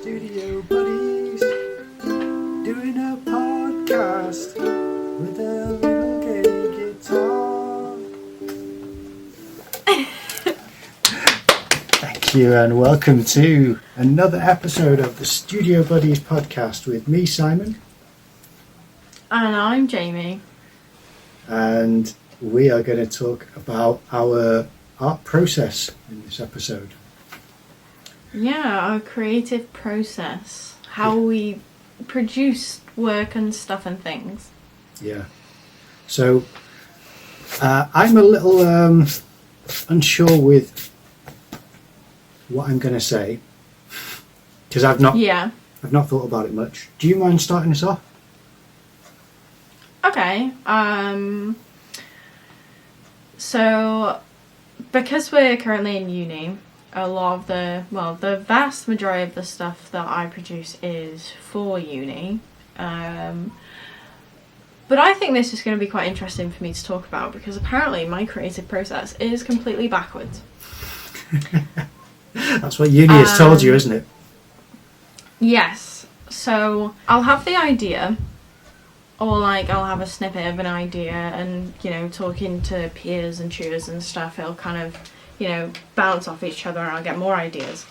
Studio buddies doing a podcast with a little gay guitar. Thank you and welcome to another episode of the Studio Buddies podcast with me, Simon. And I'm Jamie. And we are going to talk about our art process in this episode. Yeah, our creative process. How we produce work and stuff and things. Yeah. So, I'm a little unsure with what I'm going to say because I've not thought about it much. Do you mind starting us off? Okay. So, because we're currently in uni, a lot of the vast majority of the stuff that I produce is for uni. But I think this is going to be quite interesting for me to talk about because apparently my creative process is completely backwards. That's what uni has told you, isn't it? Yes. So I'll have the idea, or I'll have a snippet of an idea, and talking to peers and tutors and stuff, it'll kind of bounce off each other and I'll get more ideas.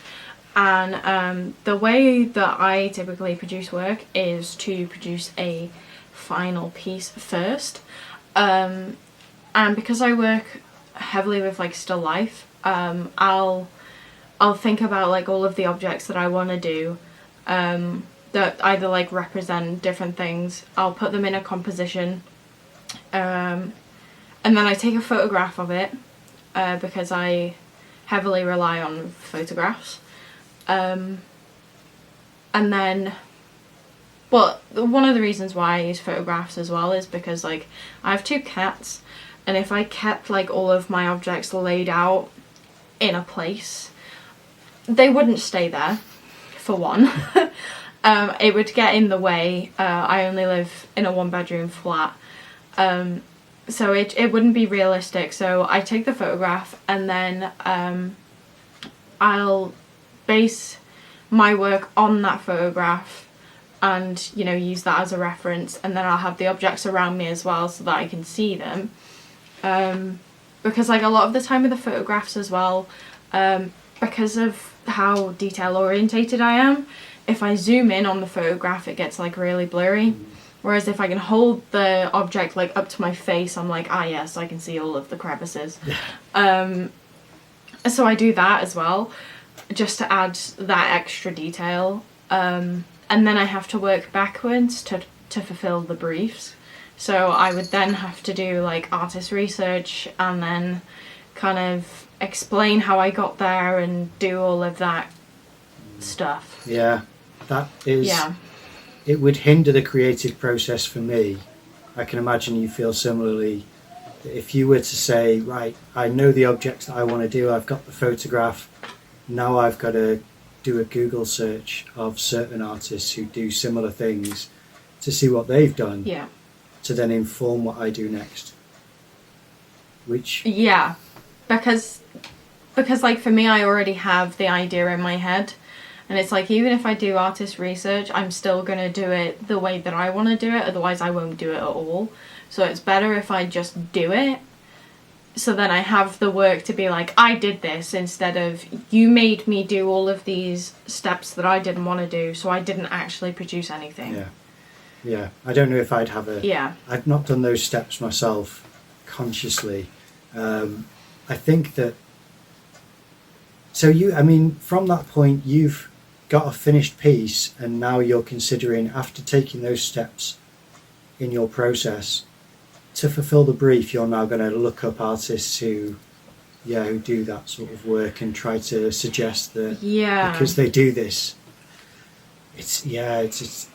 And the way that I typically produce work is to produce a final piece first. And because I work heavily with still life, I'll think about all of the objects that I want to do that either represent different things. I'll put them in a composition, and then I take a photograph of it. Because I heavily rely on photographs. And then, one of the reasons why I use photographs as well is because, I have 2 cats, and if I kept, all of my objects laid out in a place, they wouldn't stay there, for one. It would get in the way. I only live in a 1-bedroom flat. So it wouldn't be realistic. So I take the photograph and then I'll base my work on that photograph and use that as a reference, and then I'll have the objects around me as well so that I can see them. Because a lot of the time with the photographs as well, because of how detail orientated I am, if I zoom in on the photograph it gets really blurry. Whereas if I can hold the object up to my face, I'm yes, I can see all of the crevices. Yeah. So I do that as well, just to add that extra detail. And then I have to work backwards to fulfill the briefs. So I would then have to do artist research and then kind of explain how I got there and do all of that stuff. Yeah, that is... Yeah. It would hinder the creative process for me. I can imagine you feel similarly. If you were to say, right, I know the objects that I want to do, I've got the photograph, now I've got to do a Google search of certain artists who do similar things to see what they've done, to then inform what I do next. Which... Yeah, because for me, I already have the idea in my head. And it's even if I do artist research, I'm still going to do it the way that I want to do it, otherwise I won't do it at all. So it's better if I just do it, so then I have the work to be I did this, instead of you made me do all of these steps that I didn't want to do, so I didn't actually produce anything. Yeah. I don't know if I'd have a... Yeah. I've not done those steps myself consciously. I think that... So from that point, you've got a finished piece, and now you're considering, after taking those steps in your process to fulfill the brief, you're now going to look up artists who do that sort of work and try to suggest that because they do this, it's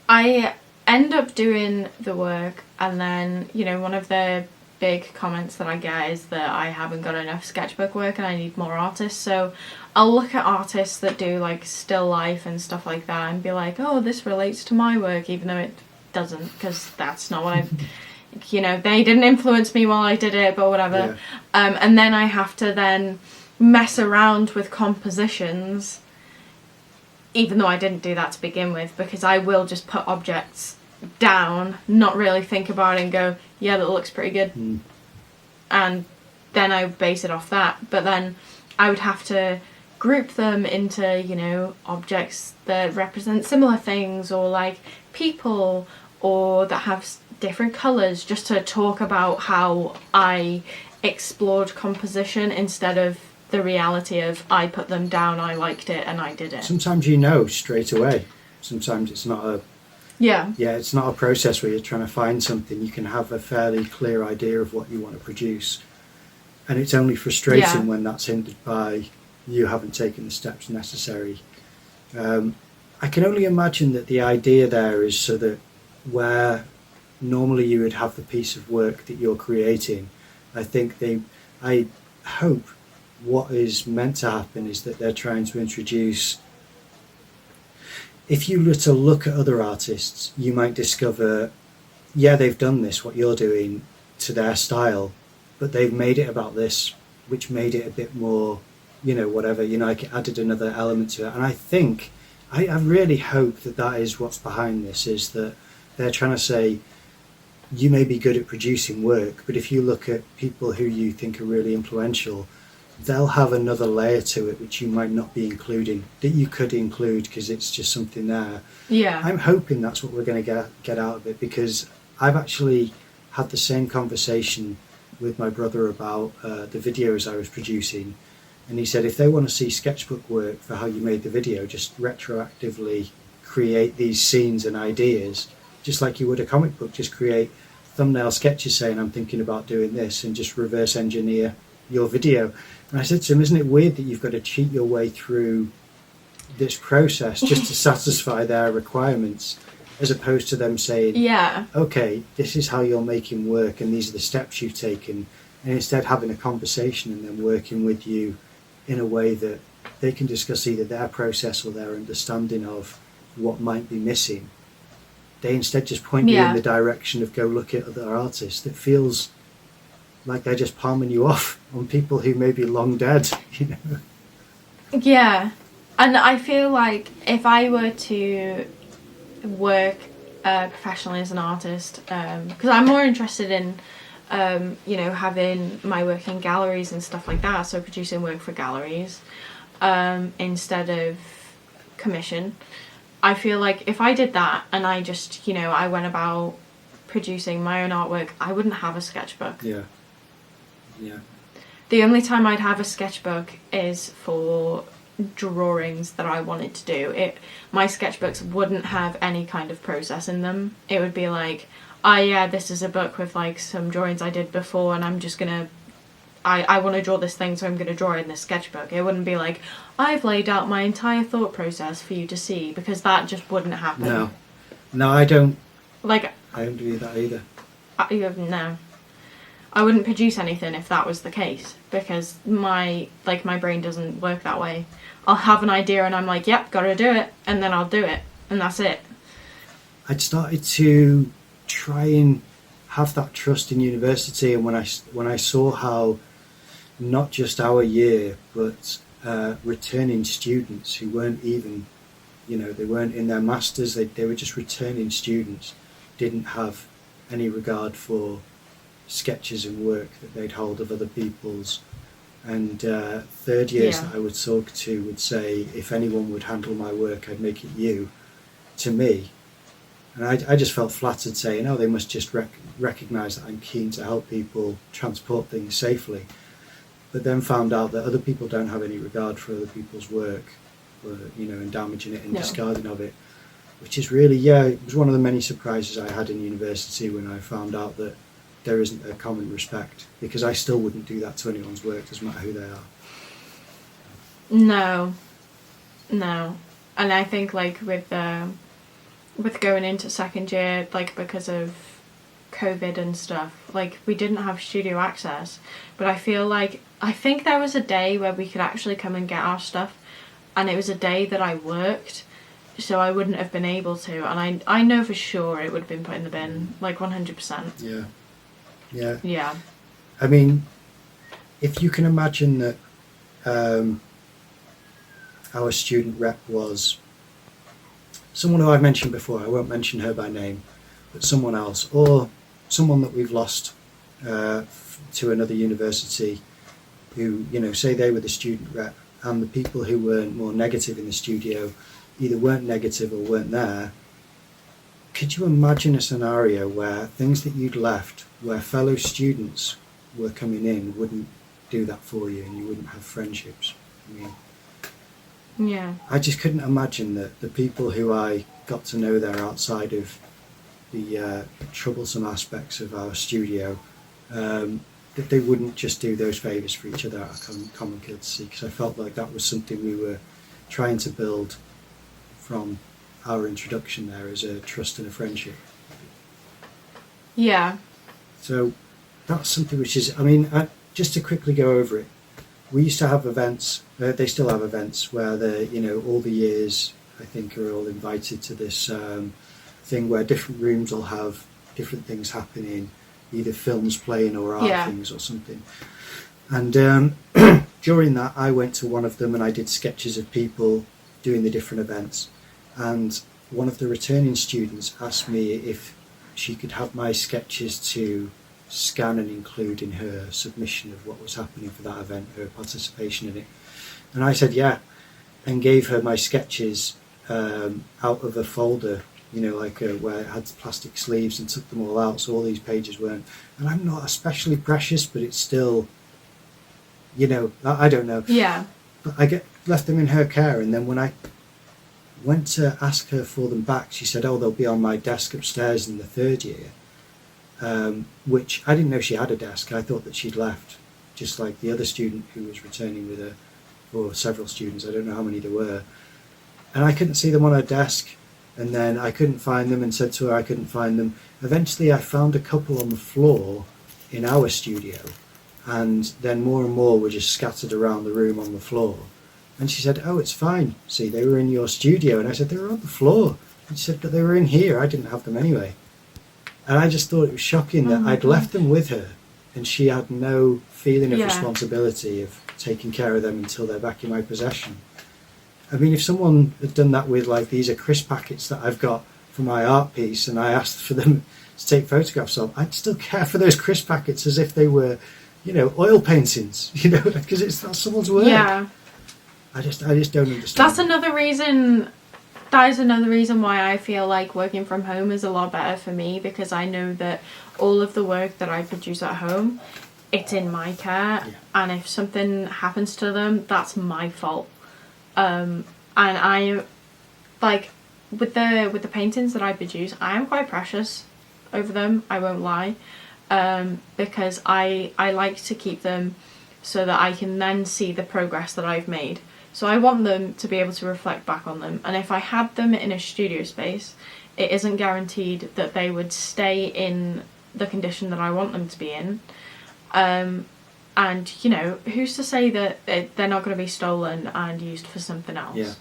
I end up doing the work, and then one of the big comments that I get is that I haven't got enough sketchbook work and I need more artists. So I'll look at artists that do still life and stuff like that and be oh, this relates to my work, even though it doesn't, because that's not what they didn't influence me while I did it, but whatever. And then I have to then mess around with compositions even though I didn't do that to begin with, because I will just put objects down, not really think about it and go, yeah, that looks pretty good. And then I would base it off that. But then I would have to group them into, you know, objects that represent similar things, or like people, or that have different colours, just to talk about how I explored composition instead of the reality of I put them down, I liked it, and I did it. Sometimes you know straight away. Sometimes it's not a... Yeah, it's not a process where you're trying to find something. You can have a fairly clear idea of what you want to produce. And it's only frustrating when that's hindered by you haven't taken the steps necessary. I can only imagine that the idea there is so that where normally you would have the piece of work that you're creating, I hope what is meant to happen is that they're trying to introduce... If you were to look at other artists, you might discover, yeah, they've done this, what you're doing, to their style, but they've made it about this, which made it a bit more, you know, whatever, you know, like added another element to it. And I think, I really hope that that is what's behind this, is that they're trying to say, you may be good at producing work, but if you look at people who you think are really influential, they'll have another layer to it which you might not be including, that you could include because it's just something there. Yeah. I'm hoping that's what we're going to get out of it, because I've actually had the same conversation with my brother about the videos I was producing, and he said if they want to see sketchbook work for how you made the video, just retroactively create these scenes and ideas just like you would a comic book. Just create thumbnail sketches saying I'm thinking about doing this, and just reverse engineer your video. And I said to him, isn't it weird that you've got to cheat your way through this process just to satisfy their requirements, as opposed to them saying, yeah, okay, this is how you're making work and these are the steps you've taken, and instead having a conversation and then working with you in a way that they can discuss either their process or their understanding of what might be missing. They instead just point you in the direction of go look at other artists. It feels like they're just palming you off on people who may be long dead, you know. Yeah, and I feel like if I were to work professionally as an artist, because I'm more interested in, you know, having my work in galleries and stuff like that, so producing work for galleries instead of commission. I feel like if I did that and I just, you know, I went about producing my own artwork, I wouldn't have a sketchbook. Yeah. The only time I'd have a sketchbook is for drawings that I wanted to do. My sketchbooks wouldn't have any kind of process in them. It would be like, oh yeah, this is a book with like some drawings I did before, and I'm just gonna, I want to draw this thing, so I'm gonna draw it in this sketchbook. It wouldn't be like, I've laid out my entire thought process for you to see, because that just wouldn't happen. No, I don't. Like, I don't do that either. No. I wouldn't produce anything if that was the case, because my brain doesn't work that way. I'll have an idea and I'm like, yep, gotta do it, and then I'll do it, and that's it. I'd started to try and have that trust in university, and when I saw how not just our year, but returning students who weren't even, you know, they weren't in their masters, they were just returning students, didn't have any regard for sketches and work that they'd hold of other people's, and third years that I would talk to would say, if anyone would handle my work, I'd make it you, to me. And I just felt flattered, saying, oh, they must just recognise that I'm keen to help people transport things safely. But then found out that other people don't have any regard for other people's work, or, you know, and damaging it and discarding of it, which is really, it was one of the many surprises I had in university when I found out that there isn't a common respect, because I still wouldn't do that to anyone's work, doesn't matter who they are. No. And I think like with going into second year, like because of COVID and stuff, like we didn't have studio access, but I think there was a day where we could actually come and get our stuff, and it was a day that I worked, so I wouldn't have been able to, and I know for sure it would have been put in the bin, like 100%. Yeah. I mean, if you can imagine that our student rep was someone who I've mentioned before, I won't mention her by name, but someone else, or someone that we've lost to another university, who, you know, say they were the student rep, and the people who weren't more negative in the studio either weren't negative or weren't there. Could you imagine a scenario where things that you'd left, where fellow students were coming in, wouldn't do that for you, and you wouldn't have friendships? I mean, yeah, I just couldn't imagine that the people who I got to know there outside of the troublesome aspects of our studio, that they wouldn't just do those favours for each other out of common courtesy, because I felt like that was something we were trying to build from our introduction there, as a trust and a friendship. Yeah. So that's something which is, I mean, just to quickly go over it, we used to have events, they still have events, where you know, all the years, I think, are all invited to this thing where different rooms will have different things happening, either films playing or art things or something. And during that, I went to one of them and I did sketches of people doing the different events. And one of the returning students asked me if she could have my sketches to scan and include in her submission of what was happening for that event, her participation in it. And I said yeah, and gave her my sketches out of a folder, you know, like where it had plastic sleeves, and took them all out, so all these pages weren't. And I'm not especially precious, but it's still, you know, I don't know. Yeah. But I left them in her care, and then when I went to ask her for them back, she said, oh, they'll be on my desk upstairs in the third year, which I didn't know she had a desk. I thought that she'd left, just like the other student who was returning with her, or several students, I don't know how many there were. And I couldn't see them on her desk, and then I couldn't find them, and said to her I couldn't find them. Eventually I found a couple on the floor in our studio, and then more and more were just scattered around the room on the floor. And she said, oh, it's fine, see, they were in your studio. And I said, they were on the floor. And she said, but they were in here, I didn't have them anyway. And I just thought it was shocking that I'd left them with her, and she had no feeling of responsibility of taking care of them until they're back in my possession. I mean, if someone had done that with, like, these are crisp packets that I've got for my art piece, and I asked for them to take photographs of, I'd still care for those crisp packets as if they were, you know, oil paintings, you know, because it's not someone's work. Yeah. I just don't understand. That's another reason. That is another reason why I feel like working from home is a lot better for me, because I know that all of the work that I produce at home, it's in my care, and if something happens to them, that's my fault. And I, like, with the paintings that I produce, I am quite precious over them, I won't lie, because I like to keep them so that I can then see the progress that I've made. So I want them to be able to reflect back on them. And if I had them in a studio space, it isn't guaranteed that they would stay in the condition that I want them to be in. And, you know, who's to say that they're not going to be stolen and used for something else? Yeah.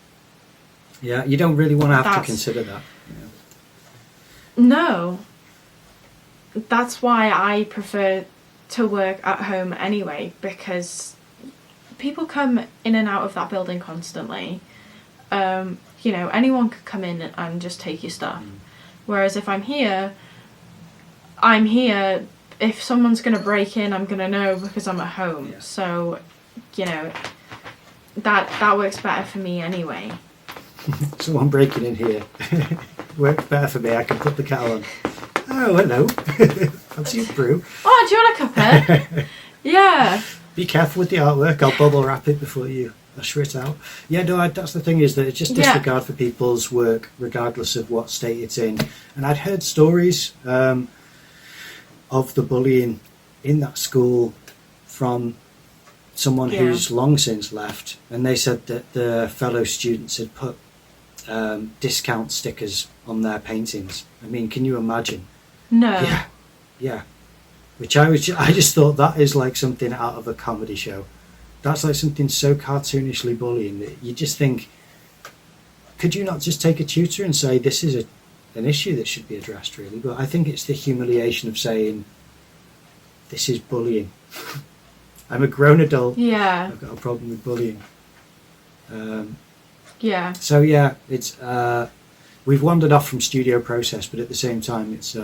Yeah, you don't really want to have to consider that. Yeah. No. That's why I prefer to work at home anyway, because people come in and out of that building constantly. You know, anyone could come in and just take your stuff. Whereas if I'm here. If someone's going to break in, I'm going to know because I'm at home. Yeah. So, you know, that works better for me anyway. Someone breaking in here works better for me. I can put the kettle on. Oh, hello. Fancy a brew. Oh, do you want a cuppa? Yeah. Be careful with the artwork. I'll bubble wrap it before you usher it out. Yeah, no, that's the thing, is that it's just disregard for people's work, regardless of what state it's in. And I'd heard stories of the bullying in that school from someone who's long since left, and they said that the fellow students had put discount stickers on their paintings. I mean, can you imagine? No. Yeah. Which I just thought that is like something out of a comedy show. That's like something so cartoonishly bullying that you just think, could you not just take a tutor and say this is an issue that should be addressed, really? But I think it's the humiliation of saying this is bullying. I'm a grown adult. Yeah. I've got a problem with bullying. Yeah. So yeah, it's we've wandered off from studio process, but at the same time, it's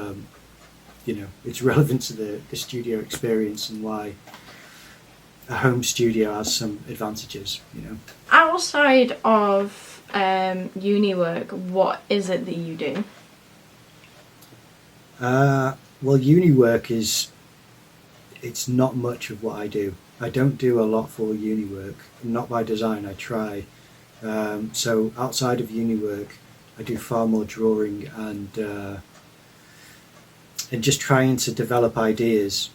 it's relevant to the studio experience and why a home studio has some advantages. Outside of uni work, what is it that you do? Well, uni work it's not much of what I do. I don't do a lot for uni work, not by design. I try. So outside of uni work, I do far more drawing and just trying to develop ideas.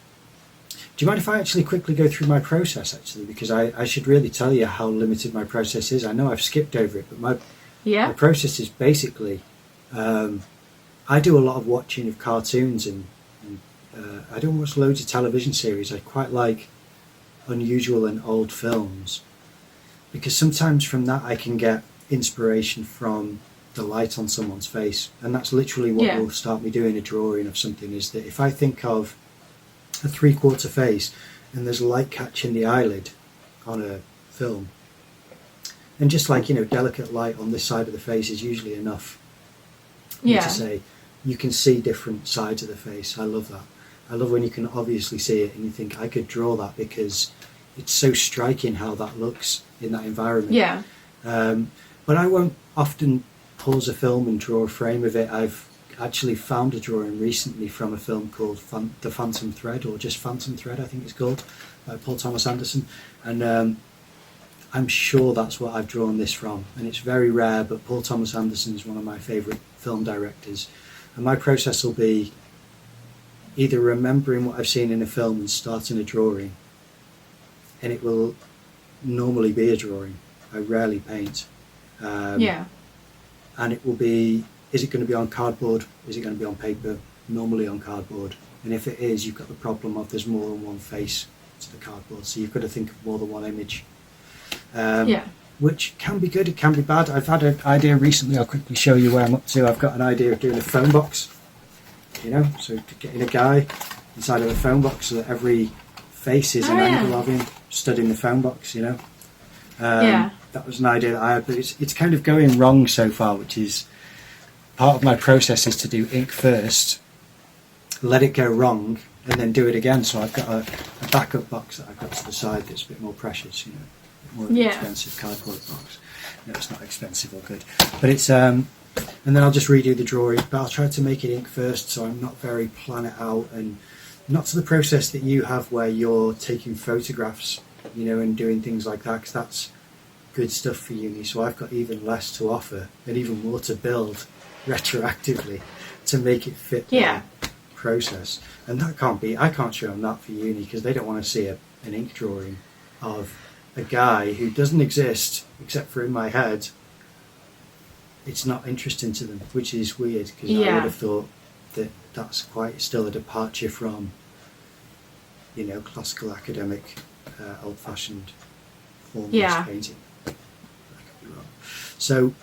Do you mind if I actually quickly go through my process, actually? Because I should really tell you how limited my process is. I know I've skipped over it, but my process is basically, I do a lot of watching of cartoons and I don't watch loads of television series. I quite like unusual and old films because sometimes from that I can get inspiration from the light on someone's face, and that's literally what will start me doing a drawing of something. Is that if I think of a 3/4 face and there's light catching the eyelid on a film, and just like delicate light on this side of the face is usually enough to say you can see different sides of the face. I love that. I love when you can obviously see it and you think I could draw that because it's so striking how that looks in that environment. But I won't often pause a film and draw a frame of it. I've actually found a drawing recently from a film called The Phantom Thread, or just Phantom Thread I think it's called, by Paul Thomas Anderson, and I'm sure that's what I've drawn this from, and it's very rare, but Paul Thomas Anderson is one of my favourite film directors, and my process will be either remembering what I've seen in a film and starting a drawing, and it will normally be a drawing. I rarely paint. And it will be, is it going to be on cardboard? Is it going to be on paper? Normally on cardboard. And if it is, you've got the problem of there's more than one face to the cardboard, so you've got to think of more than one image. Which can be good, it can be bad. I've had an idea recently, I'll quickly show you where I'm up to. I've got an idea of doing a phone box, so getting a guy inside of a phone box so that every face is an angle of him stood in the phone box, That was an idea that I had, but it's kind of going wrong so far, which is part of my process is to do ink first, let it go wrong, and then do it again. So I've got a backup box that I've got to the side that's a bit more precious, a bit more of an expensive cardboard box. No, it's not expensive or good, but it's and then I'll just redo the drawing. But I'll try to make it ink first, so I'm not very plan it out, and not to the process that you have where you're taking photographs, and doing things like that, because that's good stuff for uni. So I've got even less to offer and even more to build retroactively to make it fit the process, and that I can't show them that for uni because they don't want to see an ink drawing of a guy who doesn't exist except for in my head. It's not interesting to them, which is weird because I would have thought that that's quite still a departure from classical academic old-fashioned formalist painting. So,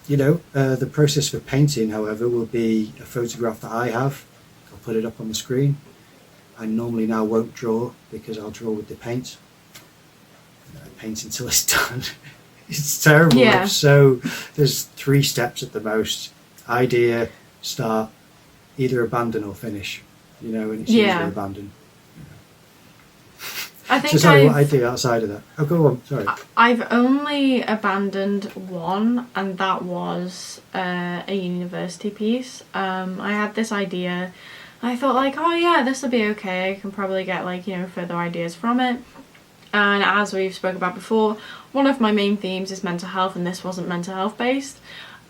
the process for painting, however, will be a photograph that I have. I'll put it up on the screen. I normally now won't draw because I'll draw with the paint. I paint until it's done. It's terrible. So there's 3 steps at the most. Idea, start, either abandon or finish. And it's usually abandon. I think what I do outside of that. Oh, go on. Sorry. I've only abandoned one, and that was a university piece. I had this idea. I thought this will be okay. I can probably get further ideas from it. And as we've spoke about before, one of my main themes is mental health, and this wasn't mental health based.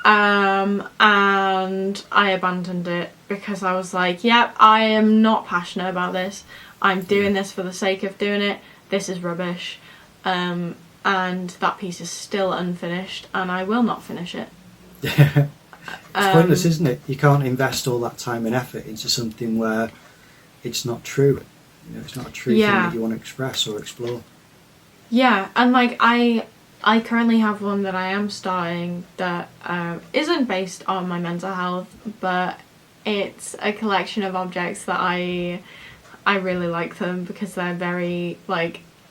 And I abandoned it because I was like, I am not passionate about this. I'm doing this for the sake of doing it. This is rubbish. And that piece is still unfinished, and I will not finish it. It's pointless, isn't it? You can't invest all that time and effort into something where it's not true. It's not a true thing that you want to express or explore. Yeah, and I currently have one that I am starting that isn't based on my mental health, but it's a collection of objects that I really like them because they're very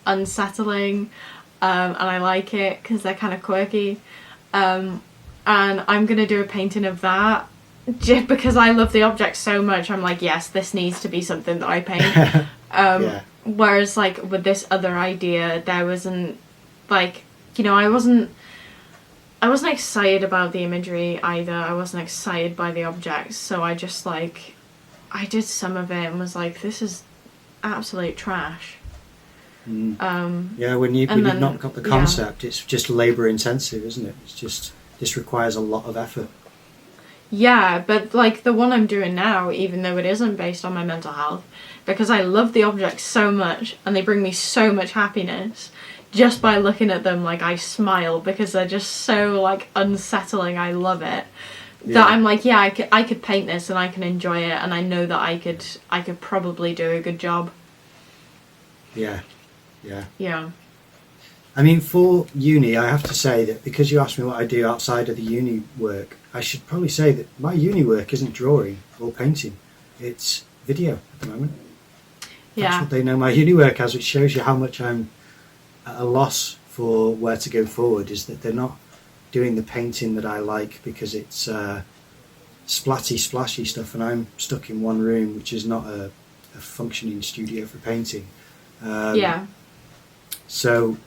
unsettling, and I like it because they're kind of quirky. And and I'm going to do a painting of that. Just because I love the object so much, I'm like, yes, this needs to be something that I paint. Whereas, like, with this other idea, there wasn't, like, you know, I wasn't excited about the imagery either. I wasn't excited by the objects, so I just, like, I did some of it and was like, this is absolute trash. When you've not got the concept, it's just labour intensive, isn't it? It's just, this requires a lot of effort. Yeah, but like the one I'm doing now, even though it isn't based on my mental health, because I love the objects so much and they bring me so much happiness, just by looking at them, like, I smile because they're just so, like, unsettling. I love it. That I'm like, yeah, I could paint this and I can enjoy it, and I know that I could probably do a good job. Yeah. I mean, for uni, I have to say that because you asked me what I do outside of the uni work, I should probably say that my uni work isn't drawing or painting. It's video at the moment. That's what they know my uni work as, which shows you how much I'm at a loss for where to go forward, is that they're not doing the painting that I like because it's splatty, splashy stuff, and I'm stuck in one room, which is not a functioning studio for painting. So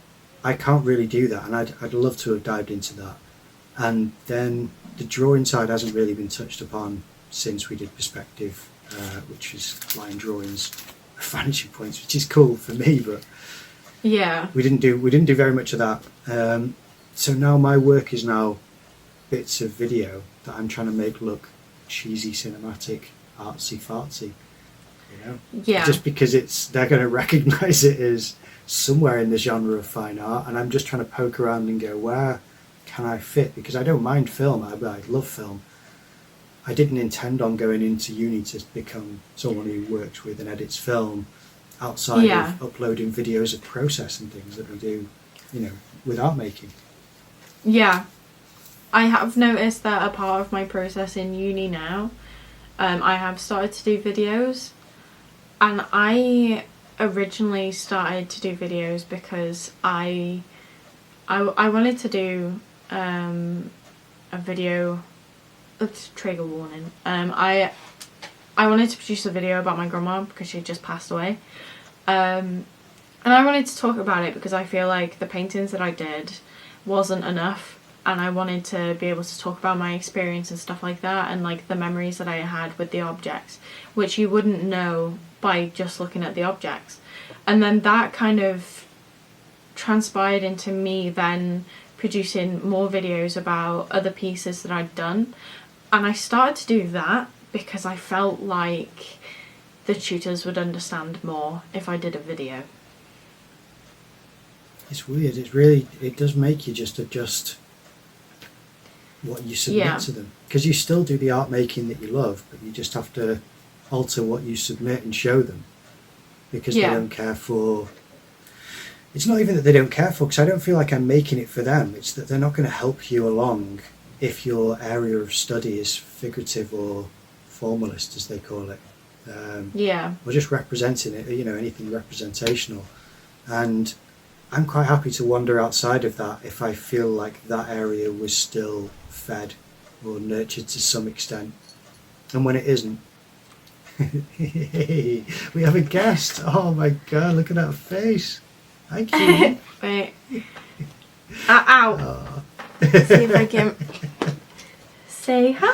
I can't really do that, and I'd love to have dived into that. And then the drawing side hasn't really been touched upon since we did perspective, which is line drawings, vanishing points, which is cool for me, but we didn't do very much of that. So now my work is now bits of video that I'm trying to make look cheesy, cinematic, artsy fartsy, you know? Just because they're going to recognise it as somewhere in the genre of fine art, and I'm just trying to poke around and go, where can I fit? Because I don't mind film, I love film. I didn't intend on going into uni to become someone who works with and edits film outside of uploading videos of process and things that we do, you know, with art making. Yeah, I have noticed that a part of my process in uni now, I have started to do videos, and I originally started to do videos because I wanted to do a video. Let's trigger warning. I wanted to produce a video about my grandma because she just passed away, and I wanted to talk about it because I feel like the paintings that I did wasn't enough, and I wanted to be able to talk about my experience and stuff like that, and like the memories that I had with the objects, which you wouldn't know by just looking at the objects. And then that kind of transpired into me then producing more videos about other pieces that I'd done, and I started to do that because I felt like the tutors would understand more if I did a video. It's weird. It does make you just adjust what you submit to them, because you still do the art making that you love, but you just have to alter what you submit and show them, because they don't care for. It's not even that they don't care for, because I don't feel like I'm making it for them. It's that they're not going to help you along if your area of study is figurative or formalist, as they call it. Or just representing it, you know, anything representational. And I'm quite happy to wander outside of that if I feel like that area was still fed or nurtured to some extent. And when it isn't, we have a guest. Oh my god, look at that face. Thank you. Wait. Ow. Oh. See if I can say hi.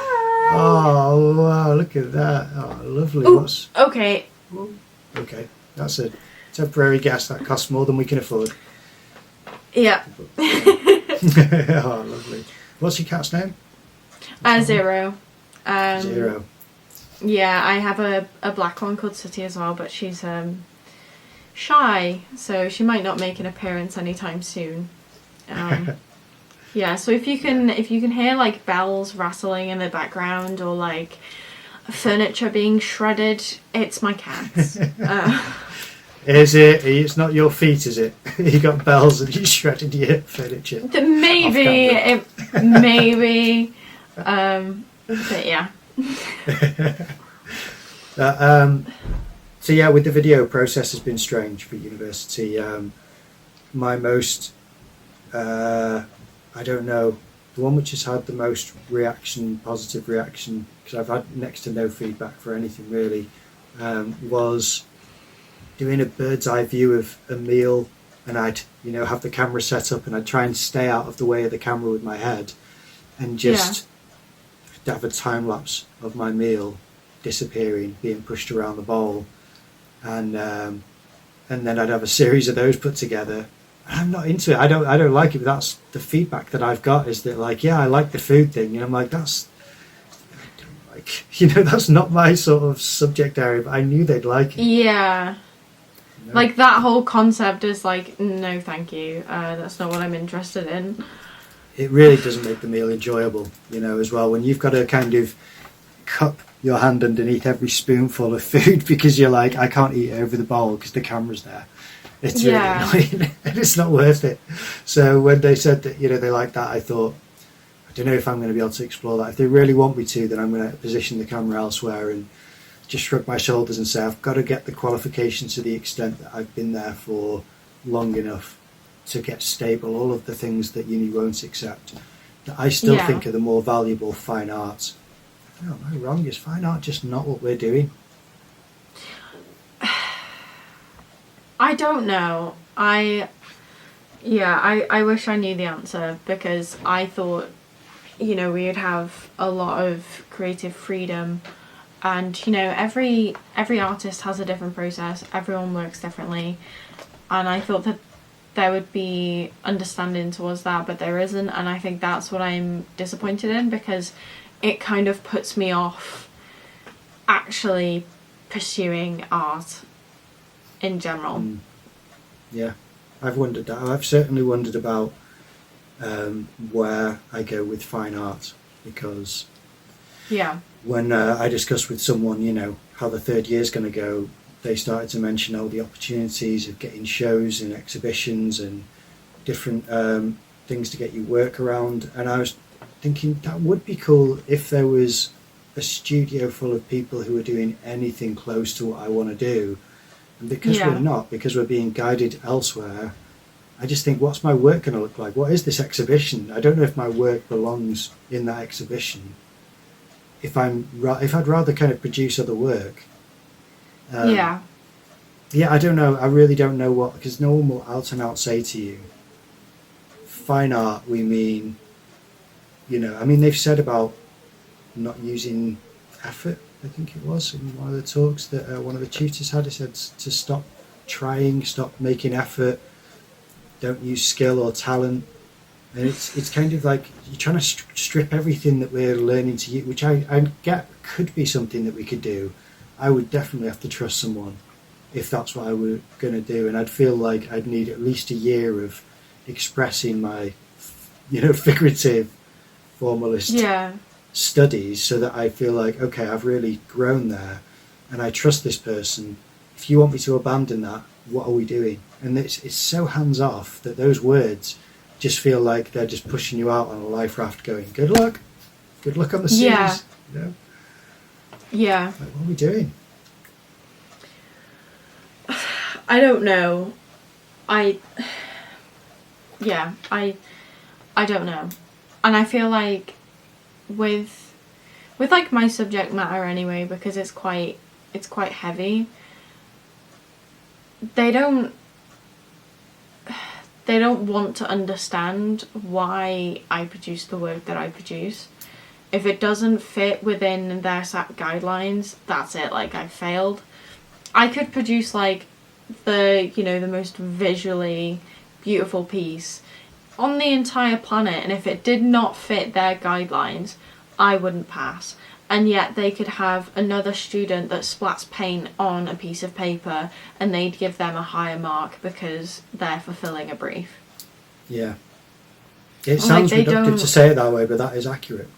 Oh wow, look at that. Oh, lovely. Ooh, okay. Okay, that's a temporary guest that costs more than we can afford. Yeah. Oh, lovely. What's your cat's name? Zero. Zero. Yeah, I have a black one called Sooty as well, but she's shy, so she might not make an appearance anytime soon. Yeah, so if you can hear like bells rattling in the background or like furniture being shredded, it's my cats. Is it? It's not your feet, is it? You got bells and you shredded your furniture. Maybe. But yeah. So yeah, with the video process has been strange for university. My most, I don't know, the one which has had the most positive reaction, because I've had next to no feedback for anything really, was doing a bird's eye view of a meal, and I'd have the camera set up and I'd try and stay out of the way of the camera with my head, and just have a time lapse of my meal disappearing, being pushed around the bowl, and then I'd have a series of those put together. I'm not into it. I don't like it, but that's the feedback that I've got, is that like, yeah, I like the food thing, and I'm like, I don't like, that's not my sort of subject area, but I knew they'd like it. Yeah. Like that whole concept is like, no thank you, that's not what I'm interested in. It really doesn't make the meal enjoyable, as well, when you've got to kind of cup your hand underneath every spoonful of food because you're like, I can't eat it over the bowl because the camera's there. It's really annoying and it's not worth it. So when they said that, they like that, I thought, I don't know if I'm going to be able to explore that. If they really want me to, then I'm going to position the camera elsewhere and just shrug my shoulders and say, I've got to get the qualifications to the extent that I've been there for long enough to get stable, all of the things that uni won't accept, that I still think are the more valuable fine arts. I don't know, am I wrong? Is fine art just not what we're doing? I don't know. I wish I knew the answer, because I thought, we'd have a lot of creative freedom, and every artist has a different process, everyone works differently, and I thought that there would be understanding towards that, but there isn't, and I think that's what I'm disappointed in, because it kind of puts me off actually pursuing art in general. Yeah, I've wondered that. I've certainly wondered about where I go with fine art, because when I discussed with someone, how the third year's going to go, they started to mention all the opportunities of getting shows and exhibitions and different things to get your work around, and I was thinking that would be cool if there was a studio full of people who are doing anything close to what I want to do. And because we're not, because we're being guided elsewhere, I just think, what's my work going to look like? What is this exhibition? I don't know if my work belongs in that exhibition. If I'd rather kind of produce other work. Yeah, I don't know. I really don't know what, because no one will out and out say to you, fine art, we mean, they've said about not using effort, I think it was, in one of the talks that one of the tutors had. He said to stop trying, stop making effort, don't use skill or talent. And it's kind of like you're trying to strip everything that we're learning to use, which I get could be something that we could do. I would definitely have to trust someone if that's what I were going to do, and I'd feel like I'd need at least a year of expressing my, figurative formalist studies, so that I feel like, okay, I've really grown there and I trust this person. If you want me to abandon that, what are we doing? And it's so hands off that those words just feel like they're just pushing you out on a life raft going, good luck on the seas. Like, what are we doing? I don't know. I don't know. And I feel like with like my subject matter anyway, because it's quite heavy, they don't want to understand why I produce the work that I produce. If it doesn't fit within their SAT guidelines, that's it, like I failed. I could produce like the most visually beautiful piece on the entire planet, and if it did not fit their guidelines, I wouldn't pass. And yet they could have another student that splats paint on a piece of paper and they'd give them a higher mark because they're fulfilling a brief. Yeah. It sounds reductive to say it that way, but that is accurate.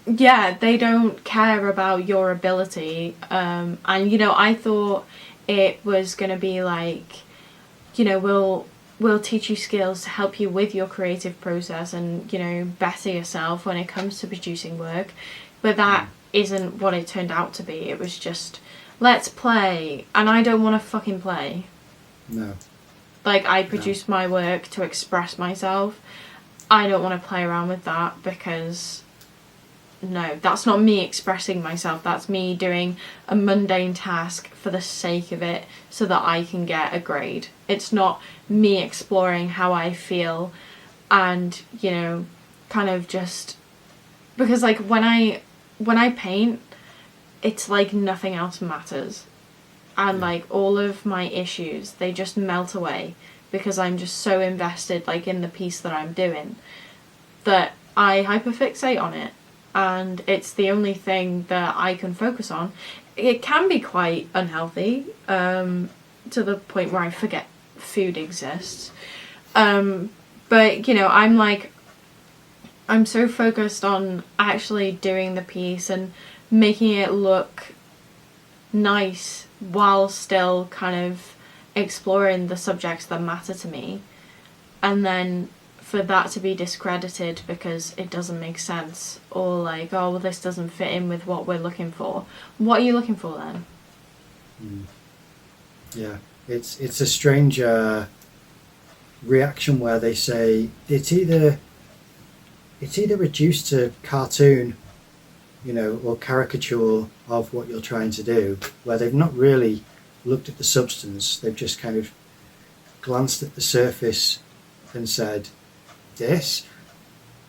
Yeah, they don't care about your ability. And, I thought it was going to be like, we'll teach you skills to help you with your creative process and, better yourself when it comes to producing work. But that isn't what it turned out to be. It was just, let's play. And I don't want to fucking play. No. Like, I produce my work to express myself. I don't want to play around with that, because no, that's not me expressing myself. That's me doing a mundane task for the sake of it so that I can get a grade. It's not me exploring how I feel and, you know, kind of just... Because, like, when I paint, it's like nothing else matters. And, like, all of my issues, they just melt away because I'm just so invested, like, in the piece that I'm doing that I hyperfixate on it. And it's the only thing that I can focus on. It can be quite unhealthy, to the point where I forget food exists. But, you know, I'm so focused on actually doing the piece and making it look nice while still kind of exploring the subjects that matter to me. And then for that to be discredited because it doesn't make sense, or like, oh, well, this doesn't fit in with what we're looking for. What are you looking for then? Yeah, it's a strange reaction where they say it's either reduced to cartoon, you know, or caricature of what you're trying to do, where they've not really looked at the substance. They've just kind of glanced at the surface and said, this.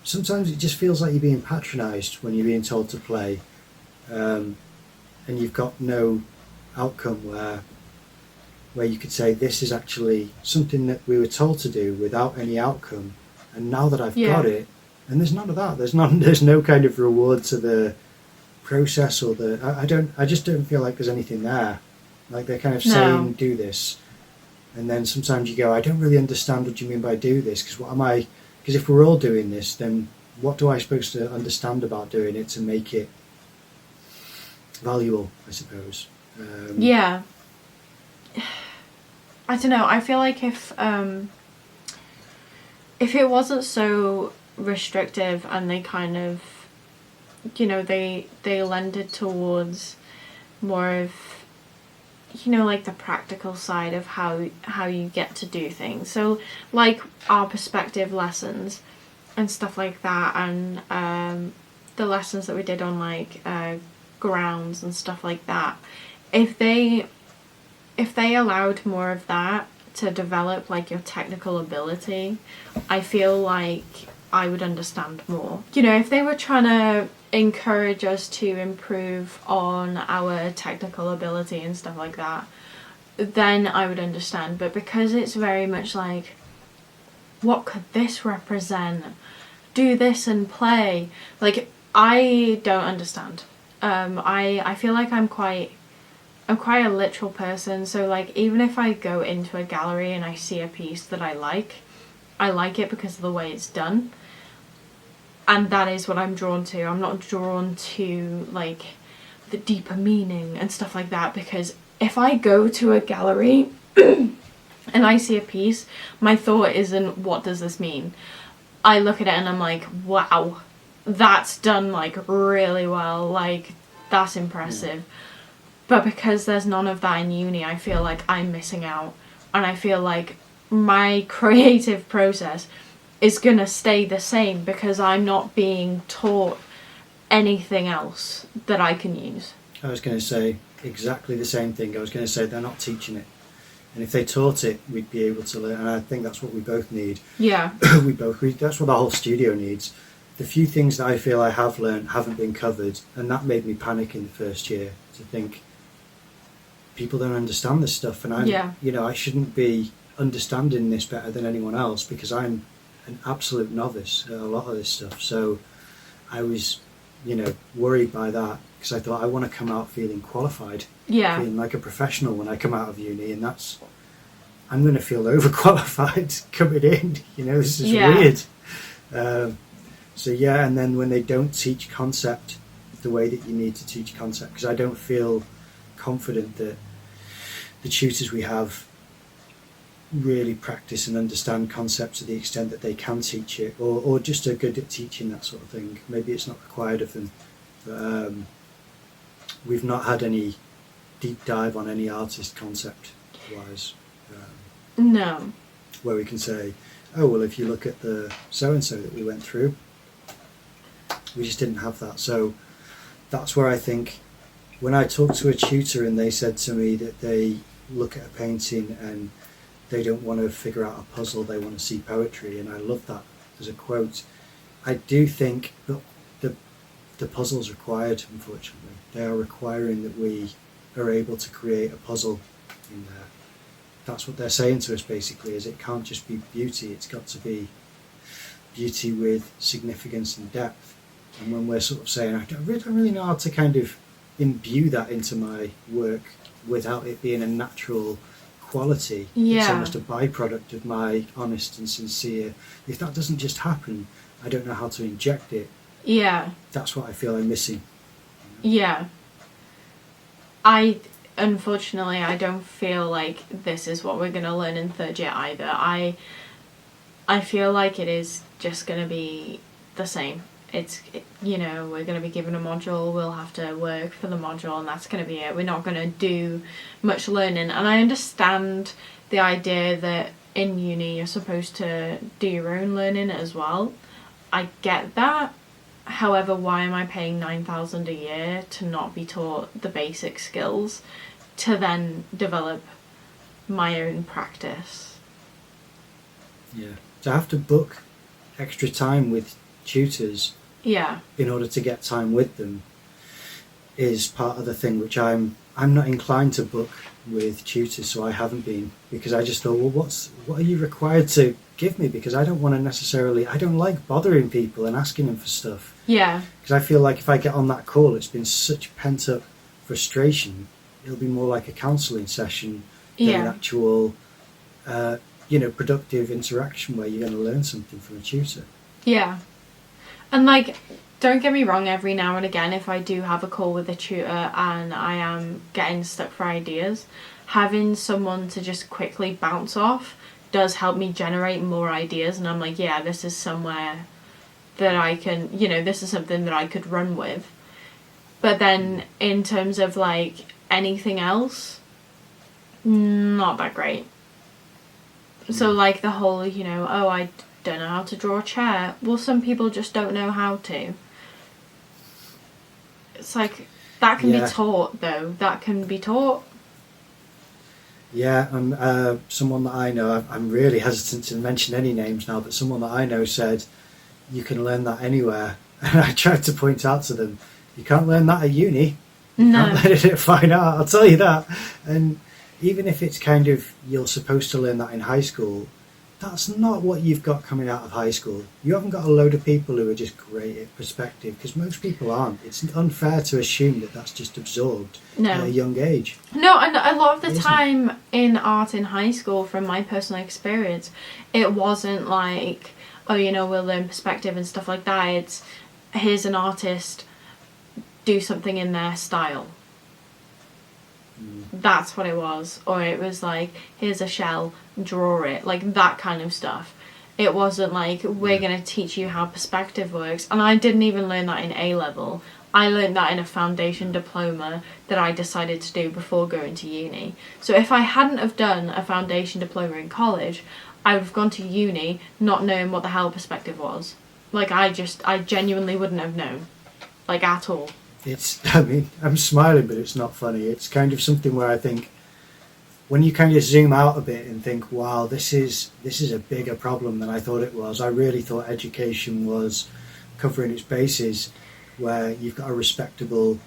Sometimes it just feels like you're being patronised when you're being told to play, and you've got no outcome where you could say, this is actually something that we were told to do without any outcome, and now that I've got it, and there's none of that. There's no kind of reward to the process, or I just don't feel like there's anything there. Like they're kind of saying, do this, and then sometimes you go, I don't really understand what you mean by do this, because if we're all doing this, then what do I supposed to understand about doing it to make it valuable, I suppose. Yeah. I don't know. I feel like if it wasn't so restrictive and they kind of, you know, they lended towards more of, you know, like the practical side of how you get to do things. So like our perspective lessons and stuff like that, and the lessons that we did on like grounds and stuff like that. If they allowed more of that to develop like your technical ability, I feel like I would understand more. You know, if they were trying to encourage us to improve on our technical ability and stuff like that, then I would understand. But because it's very much like, what could this represent? Do this and play. Like, I don't understand. I feel like I'm quite a literal person, so like even if I go into a gallery and I see a piece that I like it because of the way it's done. And that is what I'm drawn to. I'm not drawn to like the deeper meaning and stuff like that, because if I go to a gallery and I see a piece, my thought isn't, what does this mean? I look at it and I'm like, wow, that's done like really well, like that's impressive. But because there's none of that in uni, I feel like I'm missing out, and I feel like my creative process is gonna stay the same because I'm not being taught anything else that I can use. I was going to say exactly the same thing. I was going to say they're not teaching it, and if they taught it, we'd be able to learn. And I think that's what we both need. Yeah. That's what the whole studio needs. The few things that I feel I have learned haven't been covered, and that made me panic in the first year, to think people don't understand this stuff, and I shouldn't be understanding this better than anyone else because I'm an absolute novice at a lot of this stuff. So I was, worried by that, because I thought I want to come out feeling qualified, feeling like a professional when I come out of uni, and I'm going to feel overqualified coming in. This is weird. And then when they don't teach concept the way that you need to teach concept, because I don't feel confident that the tutors we have really practice and understand concepts to the extent that they can teach it, or just are good at teaching that sort of thing. Maybe it's not required of them, but we've not had any deep dive on any artist concept wise. No. Where we can say, oh, well, if you look at the so-and-so that we went through, we just didn't have that. So that's where I think when I talked to a tutor and they said to me that they look at a painting and they don't want to figure out a puzzle, they want to see poetry, and I love that as a quote. I do think that the puzzle's required, unfortunately. They are requiring that we are able to create a puzzle in there. That's what they're saying to us basically, is it can't just be beauty, it's got to be beauty with significance and depth. And when we're sort of saying, I don't really know how to kind of imbue that into my work without it being a natural quality, it's almost a byproduct of my honest and sincere, if that doesn't just happen, I don't know how to inject it. That's what I feel I'm missing. Unfortunately, I don't feel like this is what we're going to learn in third year either. I feel like it is just going to be the same. We're going to be given a module, we'll have to work for the module, and that's going to be it. We're not going to do much learning. And I understand the idea that in uni you're supposed to do your own learning as well. I get that. However, why am I paying $9,000 a year to not be taught the basic skills to then develop my own practice? To have to book extra time with tutors in order to get time with them is part of the thing, which I'm not inclined to book with tutors, so I haven't been, because I just thought, well, what are you required to give me? Because I don't want to necessarily, I don't like bothering people and asking them for stuff. Because I feel like if I get on that call, it's been such pent up frustration, it'll be more like a counselling session than an actual productive interaction where you're going to learn something from a tutor. And like, don't get me wrong, every now and again, if I do have a call with a tutor and I am getting stuck for ideas, having someone to just quickly bounce off does help me generate more ideas. And I'm like, this is somewhere that I can, this is something that I could run with. But then in terms of like anything else, not that great. So like the whole, I don't know how to draw a chair. Well, some people just don't know how to. It's like, that can be taught though. That can be taught. Someone that I know, I'm really hesitant to mention any names now, but someone that I know said, you can learn that anywhere. And I tried to point out to them, you can't learn that at uni. You can't learn it at fine art, I'll tell you that. And even if it's kind of, you're supposed to learn that in high school, that's not what you've got coming out of high school. You haven't got a load of people who are just great at perspective, because most people aren't. It's unfair to assume that that's just absorbed at a young age. No, and a lot of the time in art in high school, from my personal experience, it wasn't like, we'll learn perspective and stuff like that. It's, here's an artist, do something in their style. That's what it was. Or it was like, here's a shell, draw it, like that kind of stuff. It wasn't like, we're going to teach you how perspective works. And I didn't even learn that in A level. I learned that in a foundation diploma that I decided to do before going to uni. So if I hadn't have done a foundation diploma in college, I would have gone to uni not knowing what the hell perspective was. Like, I genuinely wouldn't have known, like, at all. I'm smiling, but it's not funny. It's kind of something where I think, when you kind of zoom out a bit and think, wow, this is a bigger problem than I thought it was. I really thought education was covering its bases, where you've got a respectable,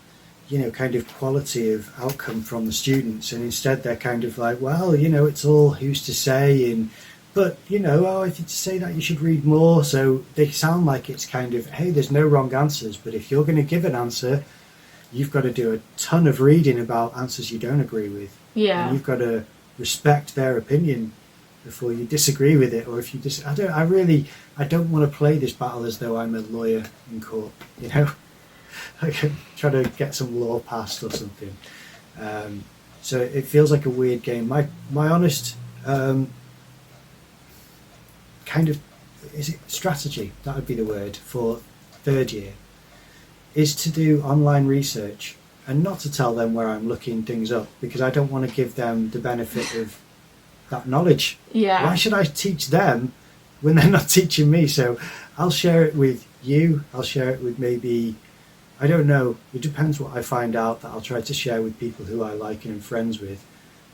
kind of quality of outcome from the students, and instead they're kind of like, well, it's all who's to say, but if you say that, you should read more. So they sound like it's kind of, hey, there's no wrong answers, but if you're going to give an answer, you've got to do a ton of reading about answers you don't agree with. And you've got to respect their opinion before you disagree with it, or if you I don't want to play this battle as though I'm a lawyer in court. I can try to get some law passed or something. So it feels like a weird game. My honest kind of, is it strategy? That would be the word for third year, is to do online research and not to tell them where I'm looking things up, because I don't want to give them the benefit of that knowledge. Why should I teach them when they're not teaching me. So I'll share it with you. I'll share it with maybe, I don't know. It depends what I find out that I'll try to share with people who I like and am friends with.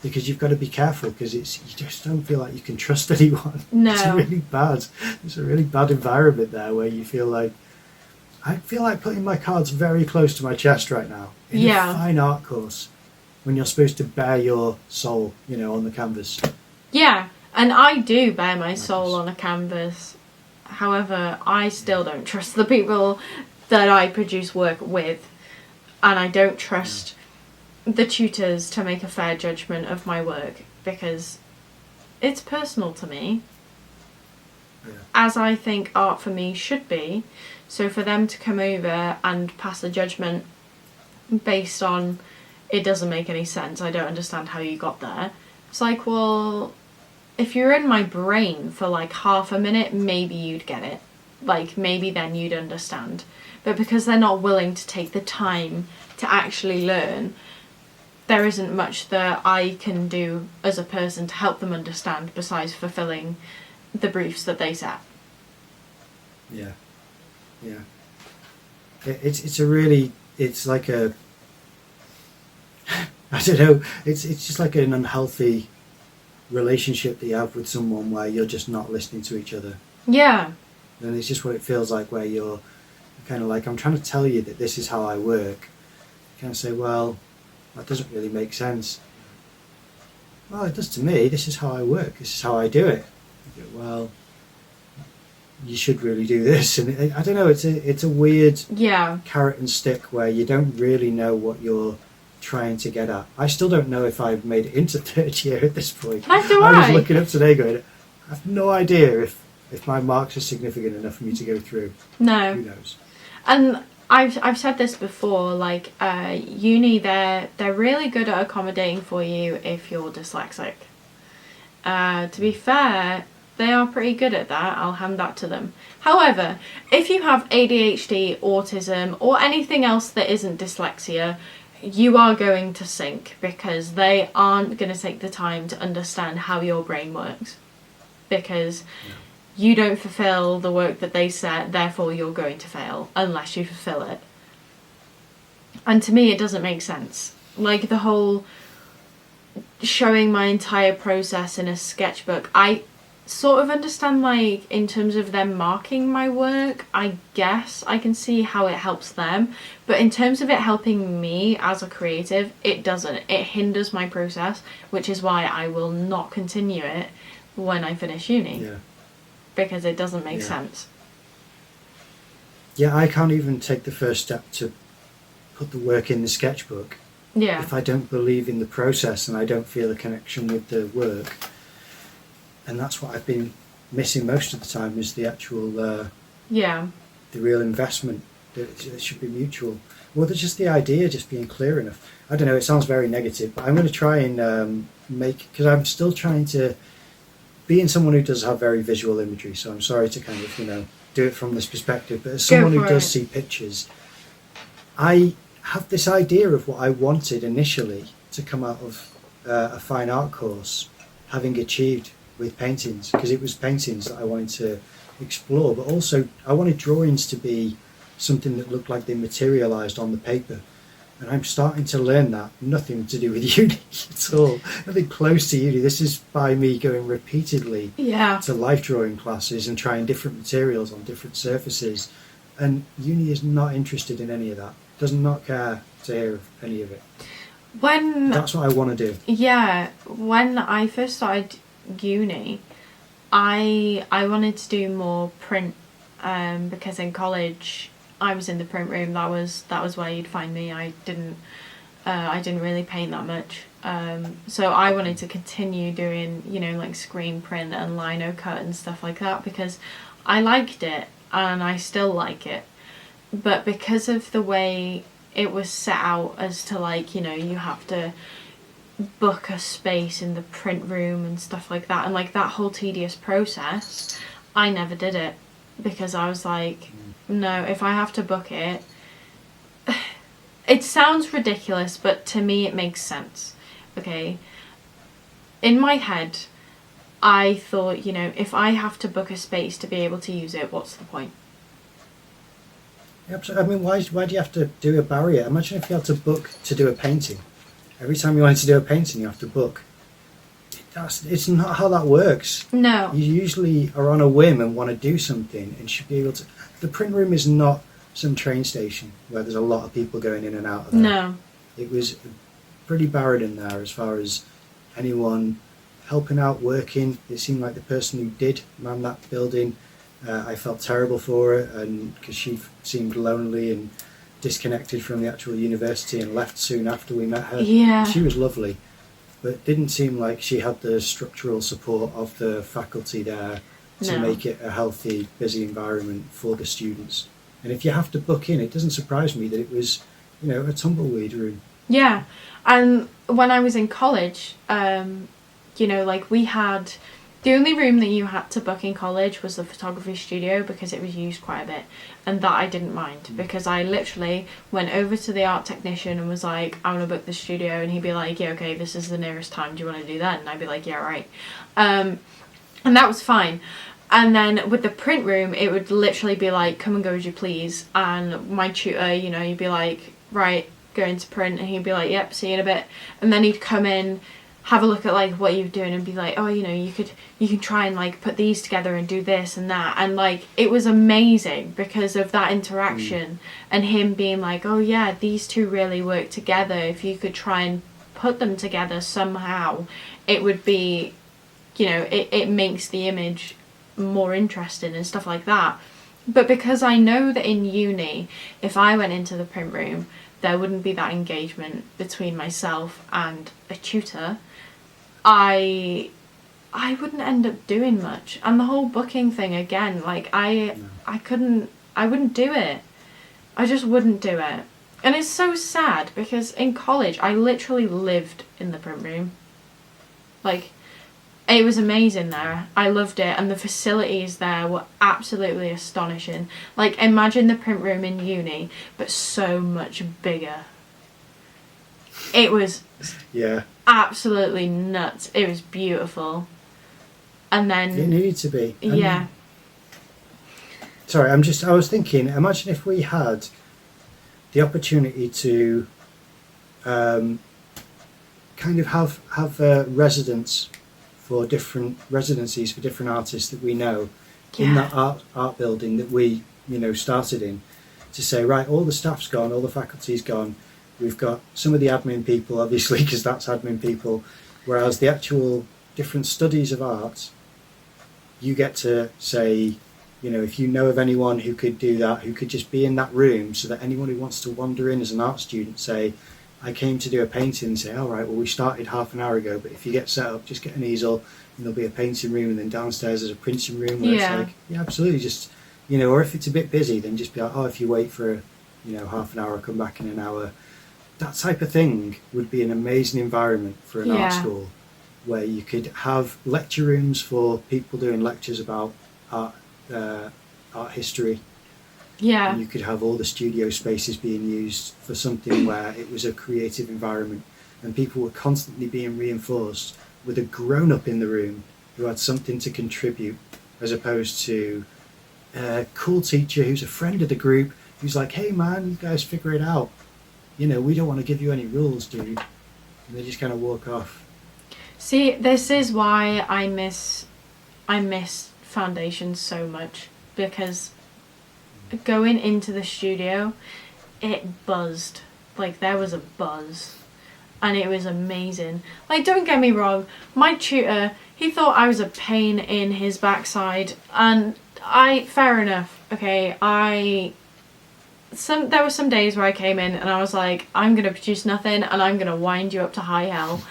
Because you've got to be careful, because you just don't feel like you can trust anyone. No. It's really bad. It's a really bad environment there where you feel like, I feel like putting my cards very close to my chest right now. In a fine art course, when you're supposed to bare your soul, on the canvas. Yeah, and I do bare my soul on a canvas. However, I still don't trust the people that I produce work with. And I don't trust the tutors to make a fair judgment of my work, because it's personal to me, as I think art for me should be. So for them to come over and pass a judgment based on, it doesn't make any sense, I don't understand how you got there. It's like, well, if you're in my brain for like half a minute, maybe you'd get it. Like, maybe then you'd understand. But because they're not willing to take the time to actually learn, there isn't much that I can do as a person to help them understand besides fulfilling the briefs that they set. Yeah. It's like a, I don't know, it's just like an unhealthy relationship that you have with someone where you're just not listening to each other. Yeah. And it's just what it feels like, where you're kind of like, I'm trying to tell you that this is how I work. You kind of say, well, that doesn't really make sense. Well, it does to me. This is how I work. This is how I do it. You go, well, you should really do this. And I don't know, it's a weird carrot and stick where you don't really know what you're trying to get at. I still don't know if I've made it into third year at this point. I was looking up today going, I have no idea if my marks are significant enough for me to go through. No. Who knows? And I've said this before, like, uni, they're really good at accommodating for you if you're dyslexic. To be fair, they are pretty good at that. I'll hand that to them. However, if you have ADHD, autism, or anything else that isn't dyslexia, you are going to sink, because they aren't going to take the time to understand how your brain works. Because you don't fulfill the work that they set, therefore you're going to fail unless you fulfill it. And to me, it doesn't make sense. Like, the whole showing my entire process in a sketchbook, I sort of understand, like, in terms of them marking my work, I guess I can see how it helps them. But in terms of it helping me as a creative, it doesn't. It hinders my process, which is why I will not continue it when I finish uni. Yeah. Because it doesn't make sense. Yeah, I can't even take the first step to put the work in the sketchbook if I don't believe in the process and I don't feel a connection with the work. And that's what I've been missing most of the time, is the actual the real investment. It should be mutual. Well, there's just the idea just being clear enough. I don't know, it sounds very negative, but I'm going to try and because I'm still trying to, being someone who does have very visual imagery, so I'm sorry to kind of, do it from this perspective, but as someone who does see pictures, I have this idea of what I wanted initially to come out of a fine art course, having achieved with paintings, because it was paintings that I wanted to explore, but also I wanted drawings to be something that looked like they materialised on the paper. And I'm starting to learn that nothing to do with uni at all, nothing close to uni. This is by me going repeatedly to life drawing classes and trying different materials on different surfaces. And uni is not interested in any of that, does not care to hear of any of it. That's what I want to do. Yeah, when I first started uni, I wanted to do more print, because in college I was in the print room. That was where you'd find me. I didn't really paint that much, so I wanted to continue doing like screen print and lino cut and stuff like that, because I liked it and I still like it. But because of the way it was set out, as to like, you have to book a space in the print room and stuff like that, and like that whole tedious process, I never did it, because I was like, no, if I have to book it, it sounds ridiculous, but to me it makes sense. Okay, in my head, I thought, you know, if I have to book a space to be able to use it, what's the point? Absolutely. I mean, why do you have to do a barrier? Imagine if you had to book to do a painting. Every time you wanted to do a painting, you have to book. It's not how that works. No. You usually are on a whim and want to do something and should be able to. The print room is not some train station where there's a lot of people going in and out of there. No. It was pretty barren in there as far as anyone helping out, working. It seemed like the person who did man that building, I felt terrible for her, and because she seemed lonely and disconnected from the actual university and left soon after we met her. Yeah. She was lovely, but it didn't seem like she had the structural support of the faculty there to make it a healthy, busy environment for the students. And if you have to book in, it doesn't surprise me that it was, you know, a tumbleweed room. Yeah, and when I was in college, you know, like we had, the only room that you had to book in college was the photography studio because it was used quite a bit, and that I didn't mind because I literally went over to the art technician and was like, I want to book the studio, and he'd be like, yeah, okay, this is the nearest time, do you want to do that? And I'd be like, yeah, right. And that was fine. And then with the print room, it would literally be like, come and go as you please. And my tutor, you know, you'd be like, right, go into print, and he'd be like, yep, see you in a bit. And then he'd come in, have a look at like what you're doing and be like, oh, you know, you can try and like put these together and do this and that. And like it was amazing because of that interaction and him being like, oh yeah, these two really work together. If you could try and put them together somehow, it would be, you know, it makes the image more interesting and stuff like that. But because I know that in uni, if I went into the print room, there wouldn't be that engagement between myself and a tutor, I wouldn't end up doing much. And the whole booking thing again, like I wouldn't do it. I just wouldn't do it. And it's so sad because in college I literally lived in the print room. Like, it was amazing there. I loved it, and the facilities there were absolutely astonishing. Like, imagine the print room in uni, but so much bigger. It was absolutely nuts. It was beautiful. And then it needed to be. Yeah. Sorry, I was thinking, imagine if we had the opportunity to kind of have residents for different residencies for different artists that we know in that art building that we, you know, started in, to say, right, all the staff's gone, all the faculty's gone, we've got some of the admin people, obviously, because that's admin people, whereas the actual different studies of art, you get to say, you know, if you know of anyone who could do that, who could just be in that room, so that anyone who wants to wander in as an art student, say, I came to do a painting, and say, all right, well, we started half an hour ago, but if you get set up, just get an easel, and there'll be a painting room, and then downstairs there's a printing room where it's like, yeah, absolutely, just, you know, or if it's a bit busy, then just be like, oh, if you wait for, you know, half an hour, come back in an hour. That type of thing would be an amazing environment for an art school, where you could have lecture rooms for people doing lectures about art history. Yeah. And you could have all the studio spaces being used for something where it was a creative environment and people were constantly being reinforced with a grown-up in the room who had something to contribute, as opposed to a cool teacher who's a friend of the group who's like, hey man, you guys figure it out. You know, we don't want to give you any rules, dude. And they just kind of walk off. See, this is why I miss foundations so much, because going into the studio, it buzzed. Like, there was a buzz, and it was amazing. Like, don't get me wrong, my tutor, he thought I was a pain in his backside, and fair enough, okay, there were some days where I came in and I was like, I'm gonna produce nothing and I'm gonna wind you up to high hell.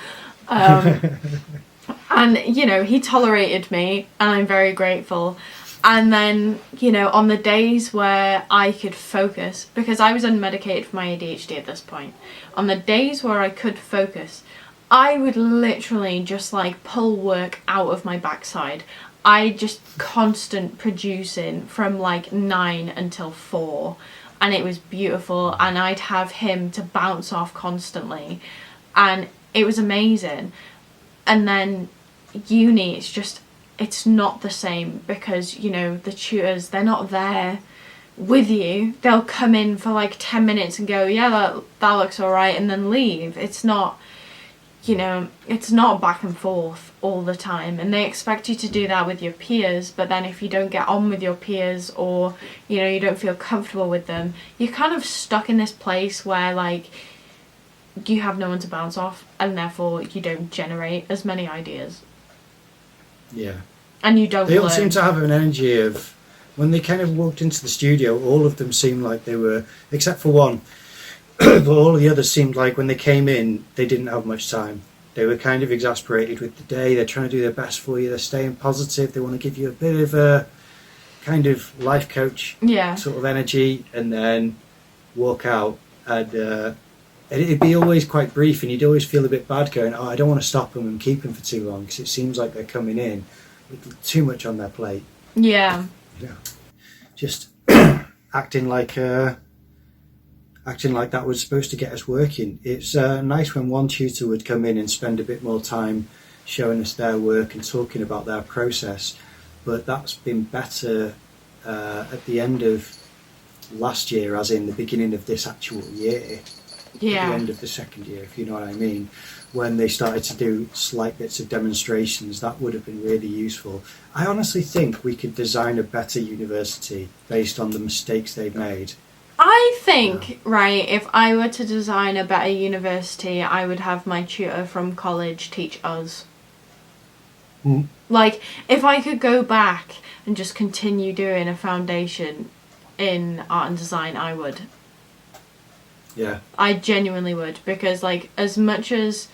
And, you know, he tolerated me, and I'm very grateful. And then, you know, on the days where I could focus, because I was unmedicated for my ADHD at this point, on the days where I could focus, I would literally just like pull work out of my backside. I just constant producing from like 9 until 4, and it was beautiful, and I'd have him to bounce off constantly, and it was amazing. And then uni, it's not the same, because, you know, the tutors, they're not there with you. They'll come in for like 10 minutes and go, yeah, that looks all right, and then leave. It's not, you know, it's not back and forth all the time, and they expect you to do that with your peers. But then if you don't get on with your peers, or, you know, you don't feel comfortable with them, you're kind of stuck in this place where, like, you have no one to bounce off, and therefore you don't generate as many ideas. Yeah. And you don't They all learn. seem to have an energy of, when they kind of walked into the studio, all of them seemed like they were, except for one, but all the others seemed like when they came in, they didn't have much time. They were kind of exasperated with the day. They're trying to do their best for you. They're staying positive. They want to give you a bit of a kind of life coach sort of energy, and then walk out. And it'd be always quite brief, and you'd always feel a bit bad going, oh, I don't want to stop them and keep them for too long, because it seems like they're coming in with too much on their plate. Yeah. Yeah. Just acting like that was supposed to get us working. It's nice when one tutor would come in and spend a bit more time showing us their work and talking about their process, but that's been better at the end of last year, as in the beginning of this actual year. Yeah. At the end of the second year, if you know what I mean, when they started to do slight bits of demonstrations, that would have been really useful. I honestly think we could design a better university based on the mistakes they've made. I think, right, if I were to design a better university, I would have my tutor from college teach us. Mm. Like, if I could go back and just continue doing a foundation in art and design, I would. Yeah. I genuinely would, because, like, as much as...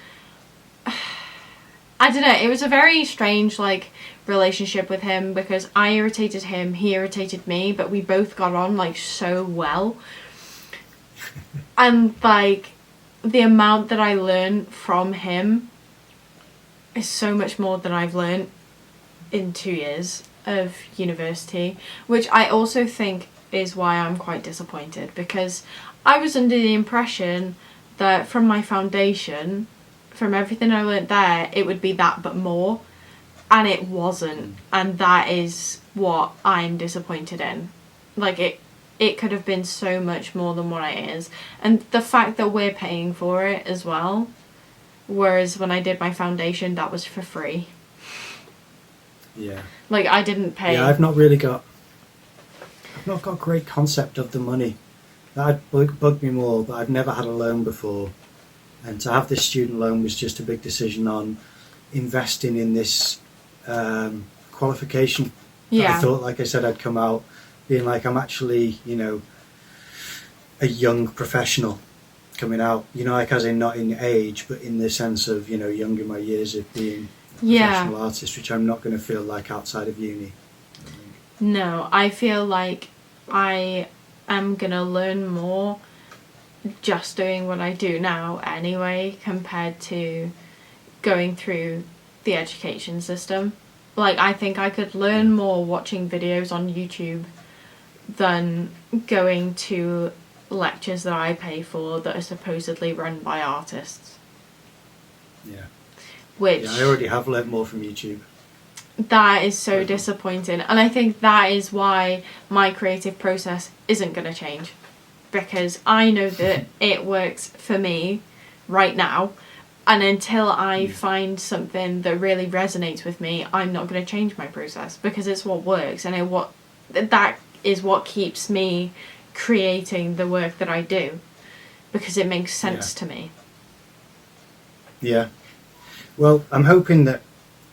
I don't know, it was a very strange, like, relationship with him, because I irritated him, he irritated me, but we both got on, like, so well. And, like, the amount that I learned from him is so much more than I've learned in 2 years of university, which I also think is why I'm quite disappointed, because I was under the impression that from my foundation, from everything I learnt there, it would be that but more, and it wasn't, and that is what I'm disappointed in. Like, it could have been so much more than what it is, and the fact that we're paying for it as well, whereas when I did my foundation, that was for free. Yeah. Like, I didn't pay. Yeah, I've not got a great concept of the money. That bugged me more, but I've never had a loan before. And to have this student loan was just a big decision on investing in this qualification. Yeah. I thought, like I said, I'd come out being like, I'm actually, you know, a young professional coming out. You know, like as in not in age, but in the sense of, you know, young in my years of being a professional artist, which I'm not going to feel like outside of uni. No, I feel like I am going to learn more just doing what I do now anyway, compared to going through the education system. Like, I think I could learn more watching videos on YouTube than going to lectures that I pay for that are supposedly run by artists. Yeah. Which... Yeah, I already have learnt more from YouTube. That is so disappointing, and I think that is why my creative process isn't going to change, because I know that it works for me right now, and until I find something that really resonates with me, I'm not going to change my process, because it's what works, and that is what keeps me creating the work that I do, because it makes sense to me. Yeah. Well, I'm hoping that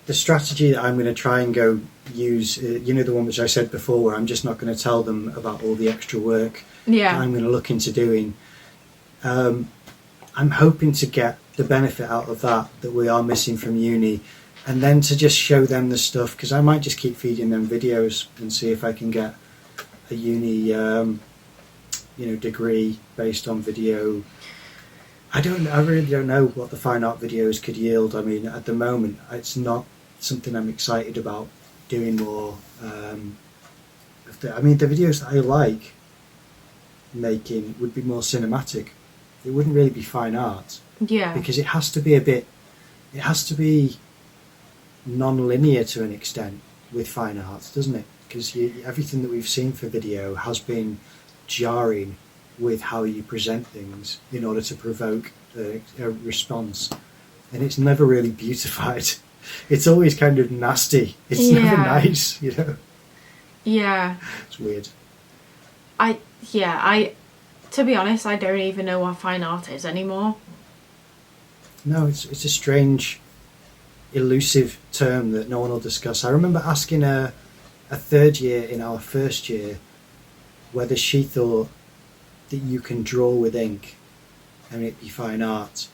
the strategy that I'm going to try and go use, you know, the one which I said before, where I'm just not going to tell them about all the extra work that I'm going to look into doing. I'm hoping to get the benefit out of that we are missing from uni, and then to just show them the stuff, because I might just keep feeding them videos and see if I can get a uni, degree based on video. I really don't know what the fine art videos could yield. I mean, at the moment, it's not something I'm excited about doing more. The videos that I like making would be more cinematic. It wouldn't really be fine art. Yeah. Because it has to be non-linear to an extent with fine arts, doesn't it? Because everything that we've seen for video has been jarring with how you present things in order to provoke a response, and it's never really beautified. It's always kind of nasty. It's never nice, you know. Yeah, it's weird. To be honest, I don't even know what fine art is anymore. No, it's a strange, elusive term that no one will discuss. I remember asking a third year in our first year whether she thought that you can draw with ink and it'd be fine art.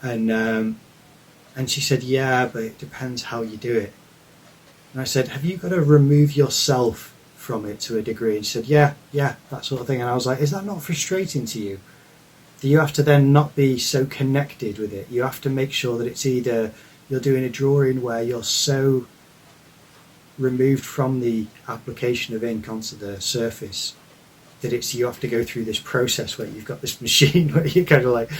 And she said, yeah, but it depends how you do it. And I said, have you got to remove yourself from it to a degree? And she said, yeah, that sort of thing. And I was like, is that not frustrating to you? Do you have to then not be so connected with it? You have to make sure that it's either you're doing a drawing where you're so removed from the application of ink onto the surface that you have to go through this process where you've got this machine where you're kind of like,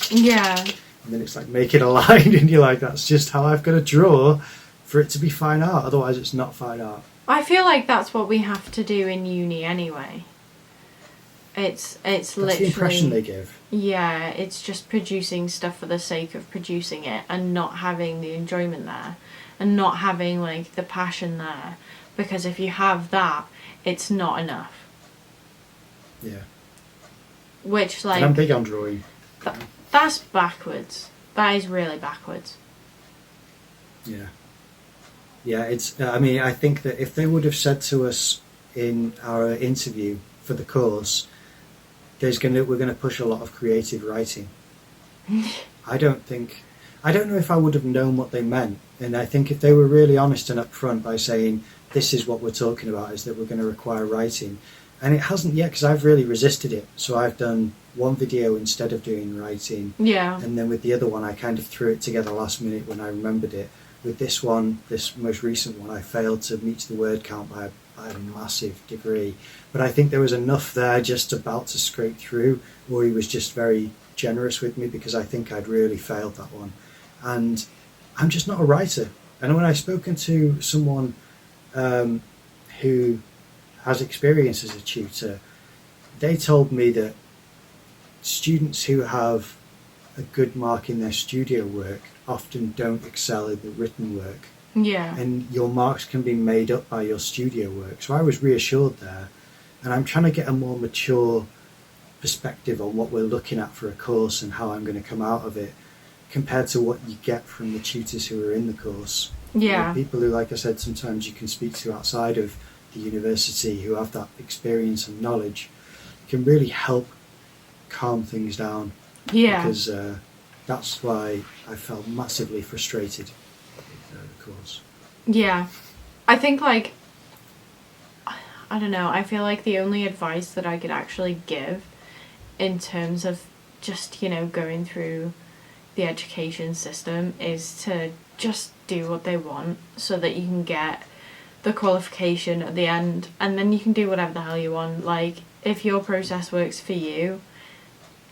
yeah, and then it's like making a line, and you're like, that's just how I've got to draw for it to be fine art. Otherwise, it's not fine art. I feel like that's what we have to do in uni anyway. It's literally that's the impression they give. Yeah, it's just producing stuff for the sake of producing it and not having the enjoyment there and not having like the passion there, because if you have that, it's not enough. Yeah. Which, like, and I'm big on drawing. That's backwards. That is really backwards. Yeah. Yeah, it's. I mean, I think that if they would have said to us in our interview for the course, we're going to push a lot of creative writing. I don't know if I would have known what they meant. And I think if they were really honest and upfront by saying, this is what we're talking about, is that we're going to require writing. And it hasn't yet, because I've really resisted it. So I've done one video instead of doing writing. Yeah. And then with the other one, I kind of threw it together last minute when I remembered it. With this one, this most recent one, I failed to meet the word count by a massive degree. But I think there was enough there just about to scrape through, or he was just very generous with me, because I think I'd really failed that one. And I'm just not a writer. And when I've spoken to someone who has experience as a tutor, they told me that students who have a good mark in their studio work often don't excel in the written work. Yeah. And your marks can be made up by your studio work. So I was reassured there. And I'm trying to get a more mature perspective on what we're looking at for a course and how I'm going to come out of it, compared to what you get from the tutors who are in the course. Yeah. People who, like I said, sometimes you can speak to outside of the university, who have that experience and knowledge, can really help calm things down. Yeah. Because that's why I felt massively frustrated with the course. Yeah. I think, like, I don't know, I feel like the only advice that I could actually give in terms of just, you know, going through the education system is to just do what they want so that you can get the qualification at the end, and then you can do whatever the hell you want. Like, if your process works for you,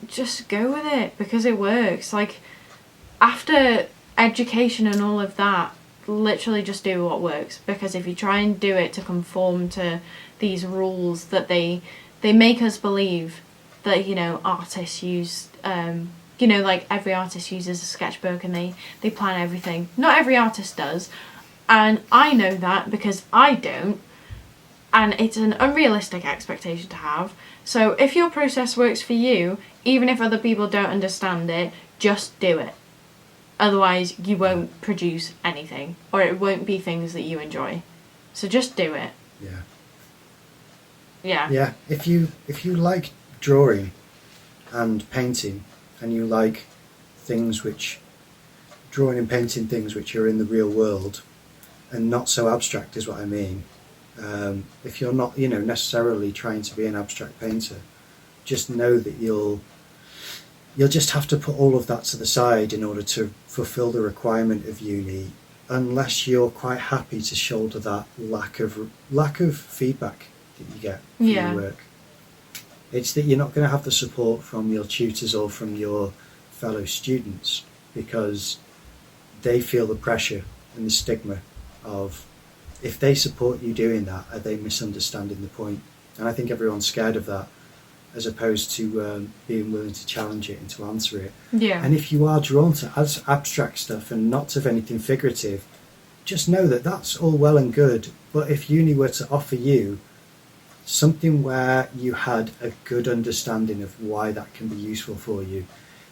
just go with it, because it works. Like, after education and all of that, literally just do what works, because if you try and do it to conform to these rules that they make us believe that, you know, artists use, you know, like every artist uses a sketchbook and they plan everything. Not every artist does, and I know that because I don't, and it's an unrealistic expectation to have. So if your process works for you, even if other people don't understand it, just do it. Otherwise you won't produce anything, or it won't be things that you enjoy. So just do it. Yeah. Yeah. Yeah. If you like drawing and painting, and you like drawing and painting things which are in the real world and not so abstract is what I mean. If you're not, you know, necessarily trying to be an abstract painter, just know that you'll just have to put all of that to the side in order to fulfill the requirement of uni, unless you're quite happy to shoulder that lack of feedback that you get from your work. It's that you're not going to have the support from your tutors or from your fellow students, because they feel the pressure and the stigma of, if they support you doing that, are they misunderstanding the point? And I think everyone's scared of that, as opposed to being willing to challenge it and to answer it. Yeah. And if you are drawn to abstract stuff and not of anything figurative, just know that that's all well and good. But if uni were to offer you something where you had a good understanding of why that can be useful for you,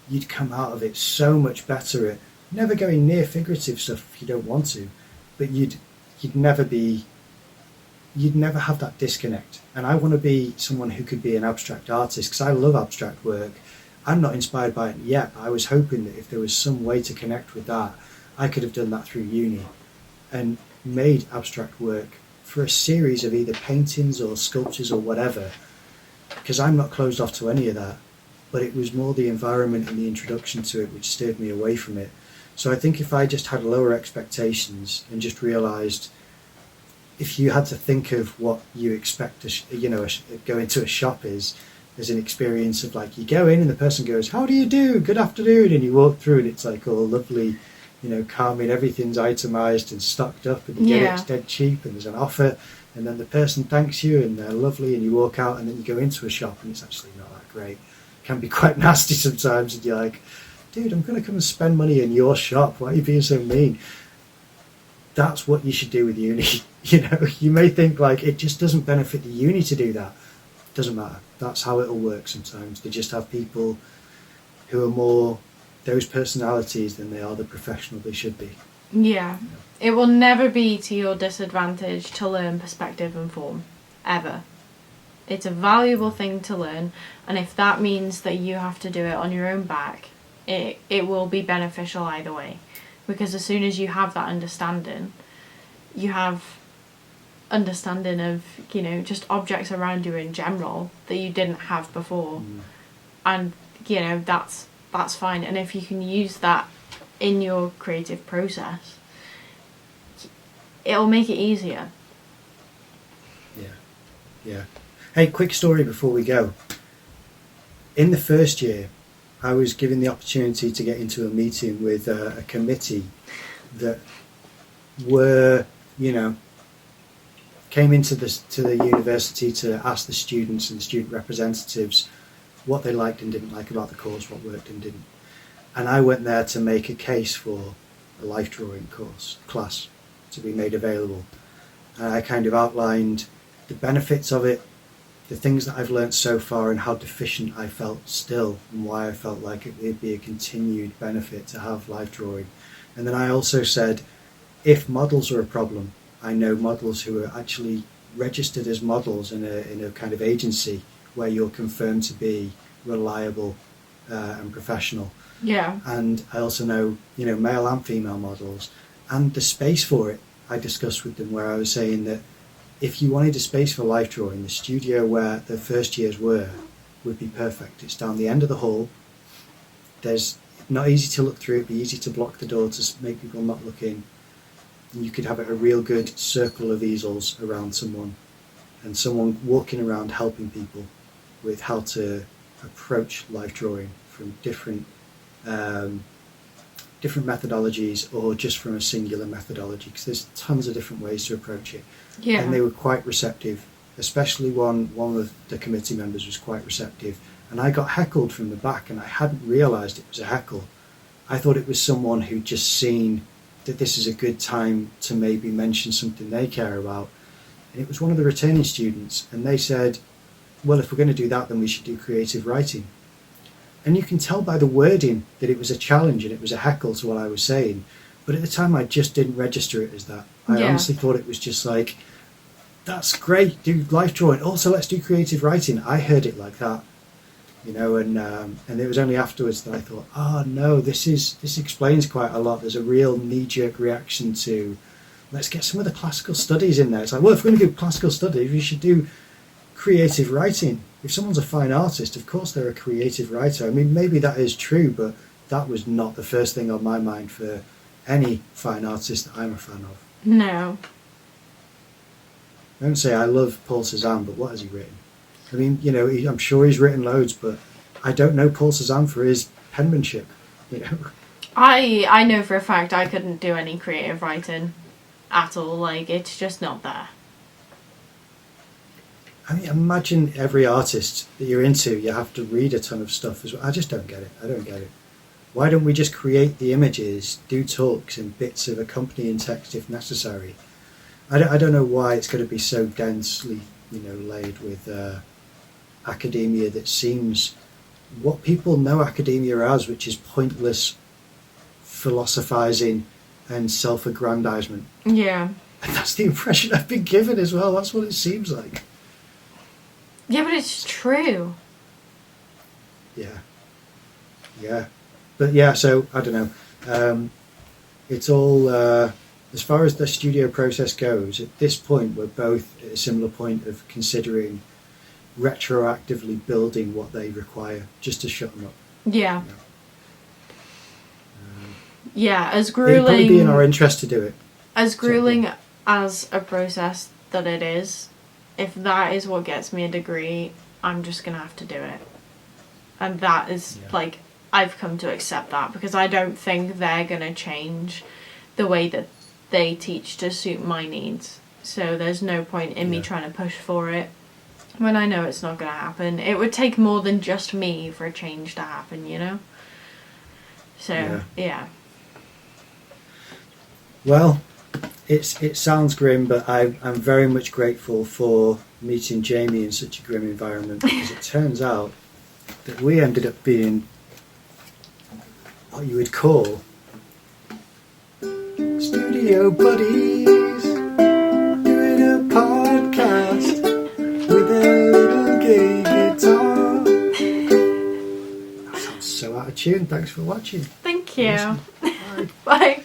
you'd come out of it so much better at never going near figurative stuff if you don't want to, but you'd never have that disconnect. And I want to be someone who could be an abstract artist, because I love abstract work. I'm not inspired by it yet, but I was hoping that if there was some way to connect with that, I could have done that through uni and made abstract work for a series of either paintings or sculptures or whatever, because I'm not closed off to any of that. But it was more the environment and the introduction to it which steered me away from it. So I think if I just had lower expectations and just realised, if you had to think of what you expect going to a shop is, there's an experience of like, you go in and the person goes, how do you do? Good afternoon. And you walk through and it's like all lovely, calming, everything's itemised and stocked up, and you get it dead cheap and there's an offer, and then the person thanks you and they're lovely, and you walk out and then you go into a shop and it's actually not that great. It can be quite nasty sometimes, and you're like, dude, I'm going to come and spend money in your shop. Why are you being so mean? That's what you should do with uni. You may think like it just doesn't benefit the uni to do that. Doesn't matter. That's how it'll work sometimes. They just have people who are more those personalities than they are the professional they should be. Yeah. It will never be to your disadvantage to learn perspective and form. Ever. It's a valuable thing to learn, and if that means that you have to do it on your own back, it will be beneficial either way. Because as soon as you have that understanding, you have understanding of, just objects around you in general that you didn't have before. And, that's fine. And if you can use that in your creative process, it'll make it easier. Yeah. Hey, quick story before we go. In the first year, I was given the opportunity to get into a meeting with a committee that were, came into the university to ask the students and the student representatives what they liked and didn't like about the course, what worked and didn't. And I went there to make a case for a life drawing class to be made available. And I kind of outlined the benefits of it, the things that I've learnt so far, and how deficient I felt still, and why I felt like it would be a continued benefit to have life drawing. And then I also said, if models are a problem, I know models who are actually registered as models in a kind of agency where you're confirmed to be reliable and professional. Yeah. And I also know, male and female models, and the space for it I discussed with them, where I was saying that if you wanted a space for life drawing, the studio where the first years were would be perfect. It's down the end of the hall. There's not easy to look through, it'd be easy to block the door to make people not look in. And you could have a real good circle of easels around someone, and someone walking around helping people with how to approach life drawing from different methodologies, or just from a singular methodology, because there's tons of different ways to approach it. Yeah. And they were quite receptive, especially one of the committee members was quite receptive, and I got heckled from the back, and I hadn't realised it was a heckle. I thought it was someone who'd just seen that this is a good time to maybe mention something they care about. And it was one of the returning students, and they said, well, if we're going to do that, then we should do creative writing. And you can tell by the wording that it was a challenge and it was a heckle to what I was saying. But at the time, I just didn't register it as that. I honestly thought it was just like, that's great, do life drawing. Also, let's do creative writing. I heard it like that, and it was only afterwards that I thought, oh no, this explains quite a lot. There's a real knee-jerk reaction to, let's get some of the classical studies in there. It's like, well, if we're going to do classical studies, we should do creative writing. If someone's a fine artist, of course they're a creative writer. I mean, maybe that is true, but that was not the first thing on my mind for any fine artist that I'm a fan of. No. I don't say I love Paul Cézanne, but what has he written? I mean, I'm sure he's written loads, but I don't know Paul Cézanne for his penmanship, I know for a fact I couldn't do any creative writing at all. Like, it's just not there. I mean, imagine every artist that you're into, you have to read a ton of stuff as well. I just don't get it. I don't get it. Why don't we just create the images, do talks and bits of accompanying text if necessary? I don't know why it's going to be so densely, laid with academia that seems what people know academia as, which is pointless philosophizing and self-aggrandizement. Yeah. And that's the impression I've been given as well. That's what it seems like. Yeah, but it's true. Yeah. But yeah, so I don't know. It's all, as far as the studio process goes, at this point we're both at a similar point of considering retroactively building what they require just to shut them up. Yeah. Yeah, as grueling... It'd probably be in our interest to do it. As grueling as a process that it is, if that is what gets me a degree, I'm just going to have to do it. And that is, I've come to accept that, because I don't think they're going to change the way that they teach to suit my needs. So there's no point in me trying to push for it when I know it's not going to happen. It would take more than just me for a change to happen, So, yeah. Well, it sounds grim, but I'm very much grateful for meeting Jamie in such a grim environment, because it turns out that we ended up being what you would call studio buddies, doing a podcast with a little gay guitar. That sounds so out of tune. Thanks for watching. Thank you. Bye. Bye.